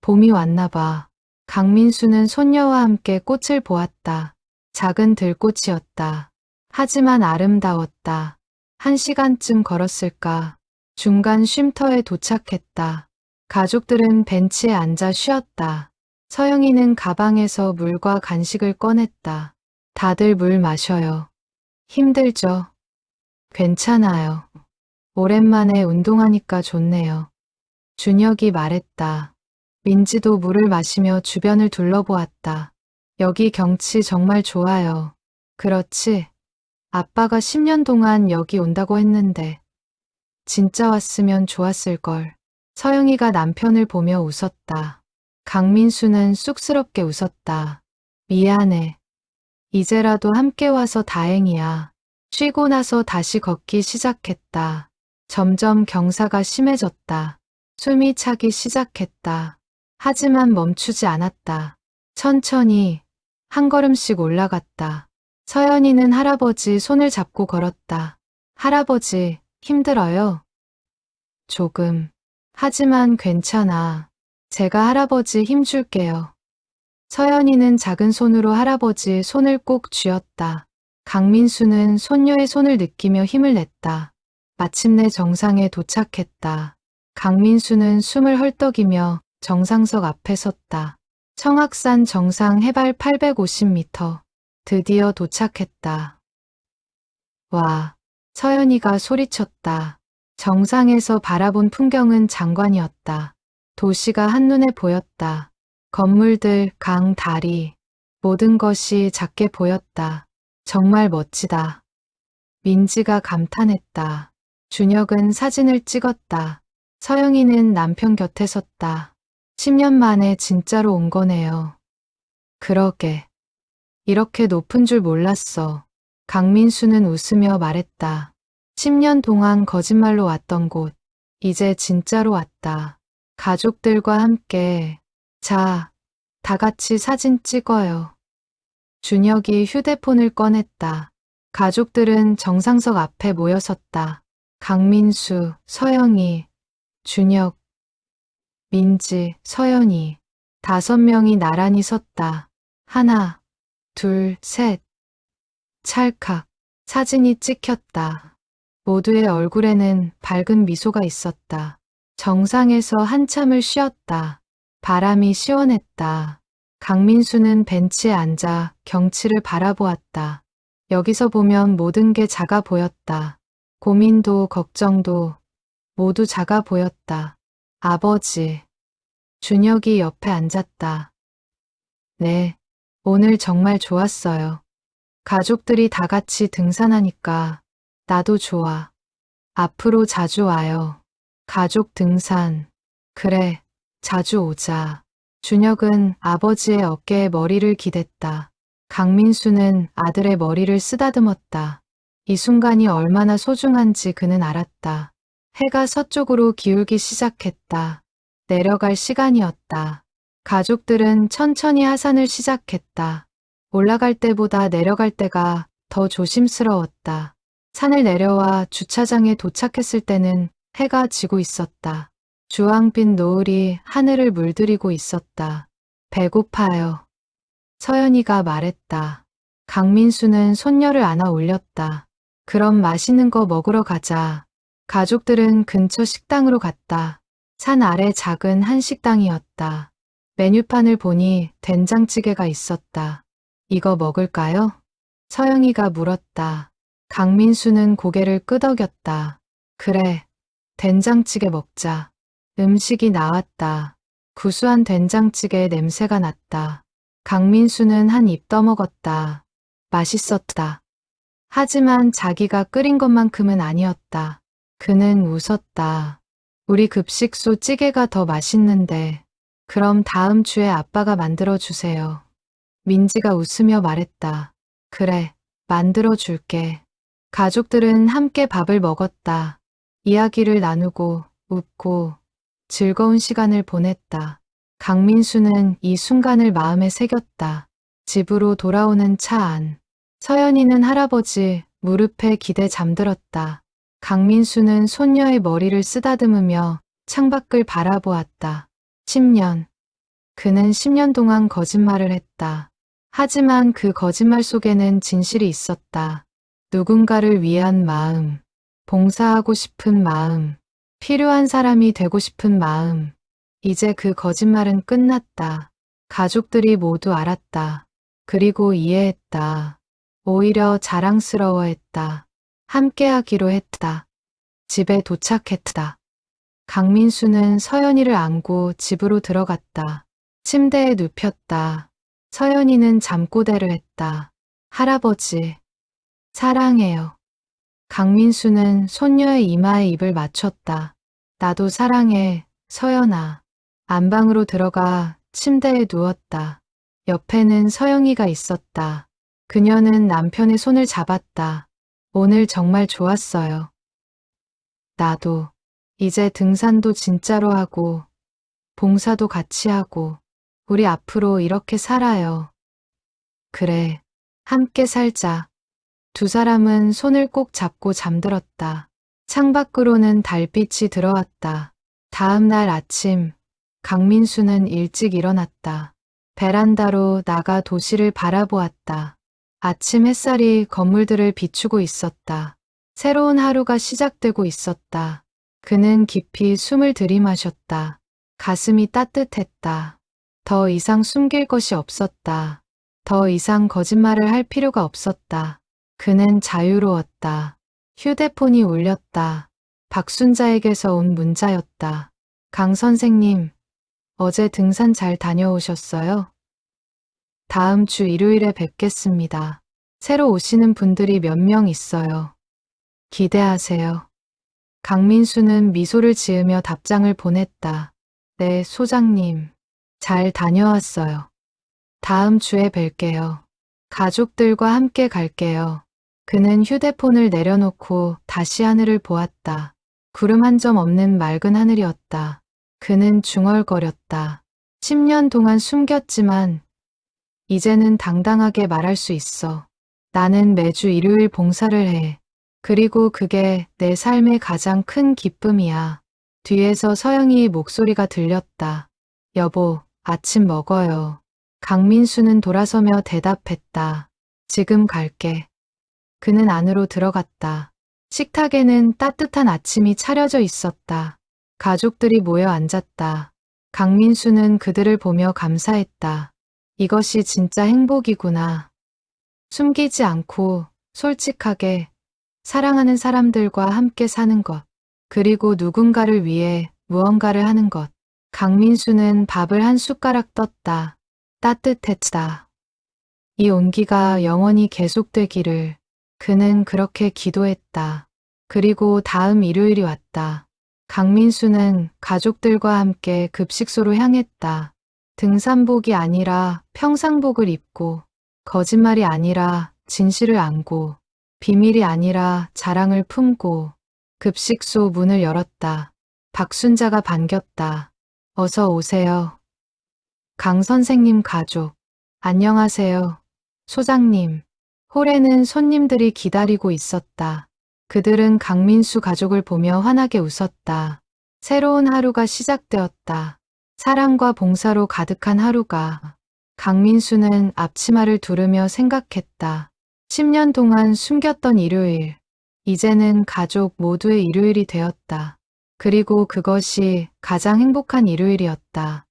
[SPEAKER 1] 봄이 왔나 봐. 강민수는 손녀와 함께 꽃을 보았다. 작은 들꽃이었다. 하지만 아름다웠다. 1시간쯤 걸었을까. 중간 쉼터에 도착했다. 가족들은 벤치에 앉아 쉬었다. 서영이는 가방에서 물과 간식을 꺼냈다. 다들 물 마셔요. 힘들죠? 괜찮아요. 오랜만에 운동하니까 좋네요. 준혁이 말했다. 민지도 물을 마시며 주변을 둘러보았다. 여기 경치 정말 좋아요. 그렇지? 아빠가 10년 동안 여기 온다고 했는데 진짜 왔으면 좋았을걸. 서영이가 남편을 보며 웃었다. 강민수는 쑥스럽게 웃었다. 미안해. 이제라도 함께 와서 다행이야. 쉬고 나서 다시 걷기 시작했다. 점점 경사가 심해졌다. 숨이 차기 시작했다. 하지만 멈추지 않았다. 천천히 한 걸음씩 올라갔다. 서연이는 할아버지 손을 잡고 걸었다. 할아버지, 힘들어요? 조금. 하지만 괜찮아. 제가 할아버지 힘줄게요. 서연이는 작은 손으로 할아버지 손을 꼭 쥐었다. 강민수는 손녀의 손을 느끼며 힘을 냈다. 마침내 정상에 도착했다. 강민수는 숨을 헐떡이며 정상석 앞에 섰다. 청악산 정상 해발 850m. 드디어 도착했다. 와, 서연이가 소리쳤다. 정상에서 바라본 풍경은 장관이었다. 도시가 한눈에 보였다. 건물들, 강, 다리, 모든 것이 작게 보였다. 정말 멋지다. 민지가 감탄했다. 준혁은 사진을 찍었다. 서영이는 남편 곁에 섰다. 10년 만에 진짜로 온 거네요. 그러게. 이렇게 높은 줄 몰랐어. 강민수는 웃으며 말했다. 10년 동안 거짓말로 왔던 곳, 이제 진짜로 왔다. 가족들과 함께. 자, 다 같이 사진 찍어요. 준혁이 휴대폰을 꺼냈다. 가족들은 정상석 앞에 모여섰다. 강민수, 서영이, 준혁, 민지, 서연이. 5명이 나란히 섰다. 하나, 둘, 셋. 찰칵. 사진이 찍혔다. 모두의 얼굴에는 밝은 미소가 있었다. 정상에서 한참을 쉬었다. 바람이 시원했다. 강민수는 벤치에 앉아 경치를 바라보았다. 여기서 보면 모든 게 작아 보였다. 고민도 걱정도 모두 작아 보였다. 아버지. 준혁이 옆에 앉았다. 네, 오늘 정말 좋았어요. 가족들이 다 같이 등산하니까 나도 좋아. 앞으로 자주 와요. 가족 등산. 그래, 자주 오자. 준혁은 아버지의 어깨에 머리를 기댔다. 강민수는 아들의 머리를 쓰다듬었다. 이 순간이 얼마나 소중한지 그는 알았다. 해가 서쪽으로 기울기 시작했다. 내려갈 시간이었다. 가족들은 천천히 하산을 시작했다. 올라갈 때보다 내려갈 때가 더 조심스러웠다. 산을 내려와 주차장에 도착했을 때는 해가 지고 있었다. 주황빛 노을이 하늘을 물들이고 있었다. 배고파요. 서연이가 말했다. 강민수는 손녀를 안아 올렸다. 그럼 맛있는 거 먹으러 가자. 가족들은 근처 식당으로 갔다. 산 아래 작은 한식당이었다. 메뉴판을 보니 된장찌개가 있었다. 이거 먹을까요? 서영이가 물었다. 강민수는 고개를 끄덕였다. 그래, 된장찌개 먹자. 음식이 나왔다. 구수한 된장찌개 냄새가 났다. 강민수는 한 입 떠먹었다. 맛있었다. 하지만 자기가 끓인 것만큼은 아니었다. 그는 웃었다. 우리 급식소 찌개가 더 맛있는데. 그럼 다음 주에 아빠가 만들어주세요. 민지가 웃으며 말했다. 그래, 만들어줄게. 가족들은 함께 밥을 먹었다. 이야기를 나누고 웃고 즐거운 시간을 보냈다. 강민수는 이 순간을 마음에 새겼다. 집으로 돌아오는 차 안. 서연이는 할아버지 무릎에 기대 잠들었다. 강민수는 손녀의 머리를 쓰다듬으며 창밖을 바라보았다. 10년. 그는 10년 동안 거짓말을 했다. 하지만 그 거짓말 속에는 진실이 있었다. 누군가를 위한 마음, 봉사하고 싶은 마음, 필요한 사람이 되고 싶은 마음. 이제 그 거짓말은 끝났다. 가족들이 모두 알았다. 그리고 이해했다. 오히려 자랑스러워했다. 함께하기로 했다. 집에 도착했다. 강민수는 서연이를 안고 집으로 들어갔다. 침대에 눕혔다. 서연이는 잠꼬대를 했다. 할아버지, 사랑해요. 강민수는 손녀의 이마에 입을 맞췄다. 나도 사랑해, 서연아. 안방으로 들어가 침대에 누웠다. 옆에는 서영이가 있었다. 그녀는 남편의 손을 잡았다. 오늘 정말 좋았어요. 나도. 이제 등산도 진짜로 하고, 봉사도 같이 하고, 우리 앞으로 이렇게 살아요. 그래, 함께 살자. 두 사람은 손을 꼭 잡고 잠들었다. 창밖으로는 달빛이 들어왔다. 다음 날 아침, 강민수는 일찍 일어났다. 베란다로 나가 도시를 바라보았다. 아침 햇살이 건물들을 비추고 있었다. 새로운 하루가 시작되고 있었다. 그는 깊이 숨을 들이마셨다. 가슴이 따뜻했다. 더 이상 숨길 것이 없었다. 더 이상 거짓말을 할 필요가 없었다. 그는 자유로웠다. 휴대폰이 울렸다. 박순자에게서 온 문자였다. 강 선생님, 어제 등산 잘 다녀오셨어요? 다음 주 일요일에 뵙겠습니다. 새로 오시는 분들이 몇 명 있어요. 기대하세요. 강민수는 미소를 지으며 답장을 보냈다. 네, 소장님. 잘 다녀왔어요. 다음 주에 뵐게요. 가족들과 함께 갈게요. 그는 휴대폰을 내려놓고 다시 하늘을 보았다. 구름 한 점 없는 맑은 하늘이었다. 그는 중얼거렸다. 10년 동안 숨겼지만 이제는 당당하게 말할 수 있어. 나는 매주 일요일 봉사를 해. 그리고 그게 내 삶의 가장 큰 기쁨이야. 뒤에서 서영이의 목소리가 들렸다. 여보, 아침 먹어요. 강민수는 돌아서며 대답했다. 지금 갈게. 그는 안으로 들어갔다. 식탁에는 따뜻한 아침이 차려져 있었다. 가족들이 모여 앉았다. 강민수는 그들을 보며 감사했다. 이것이 진짜 행복이구나. 숨기지 않고 솔직하게 사랑하는 사람들과 함께 사는 것. 그리고 누군가를 위해 무언가를 하는 것. 강민수는 밥을 한 숟가락 떴다. 따뜻했다. 이 온기가 영원히 계속되기를. 그는 그렇게 기도했다. 그리고 다음 일요일이 왔다. 강민수는 가족들과 함께 급식소로 향했다. 등산복이 아니라 평상복을 입고, 거짓말이 아니라 진실을 안고, 비밀이 아니라 자랑을 품고, 급식소 문을 열었다. 박순자가 반겼다. 어서 오세요. 강 선생님 가족. 안녕하세요. 소장님. 홀에는 손님들이 기다리고 있었다. 그들은 강민수 가족을 보며 환하게 웃었다. 새로운 하루가 시작되었다. 사랑과 봉사로 가득한 하루가. 강민수는 앞치마를 두르며 생각했다. 10년 동안 숨겼던 일요일. 이제는 가족 모두의 일요일이 되었다. 그리고 그것이 가장 행복한 일요일이었다.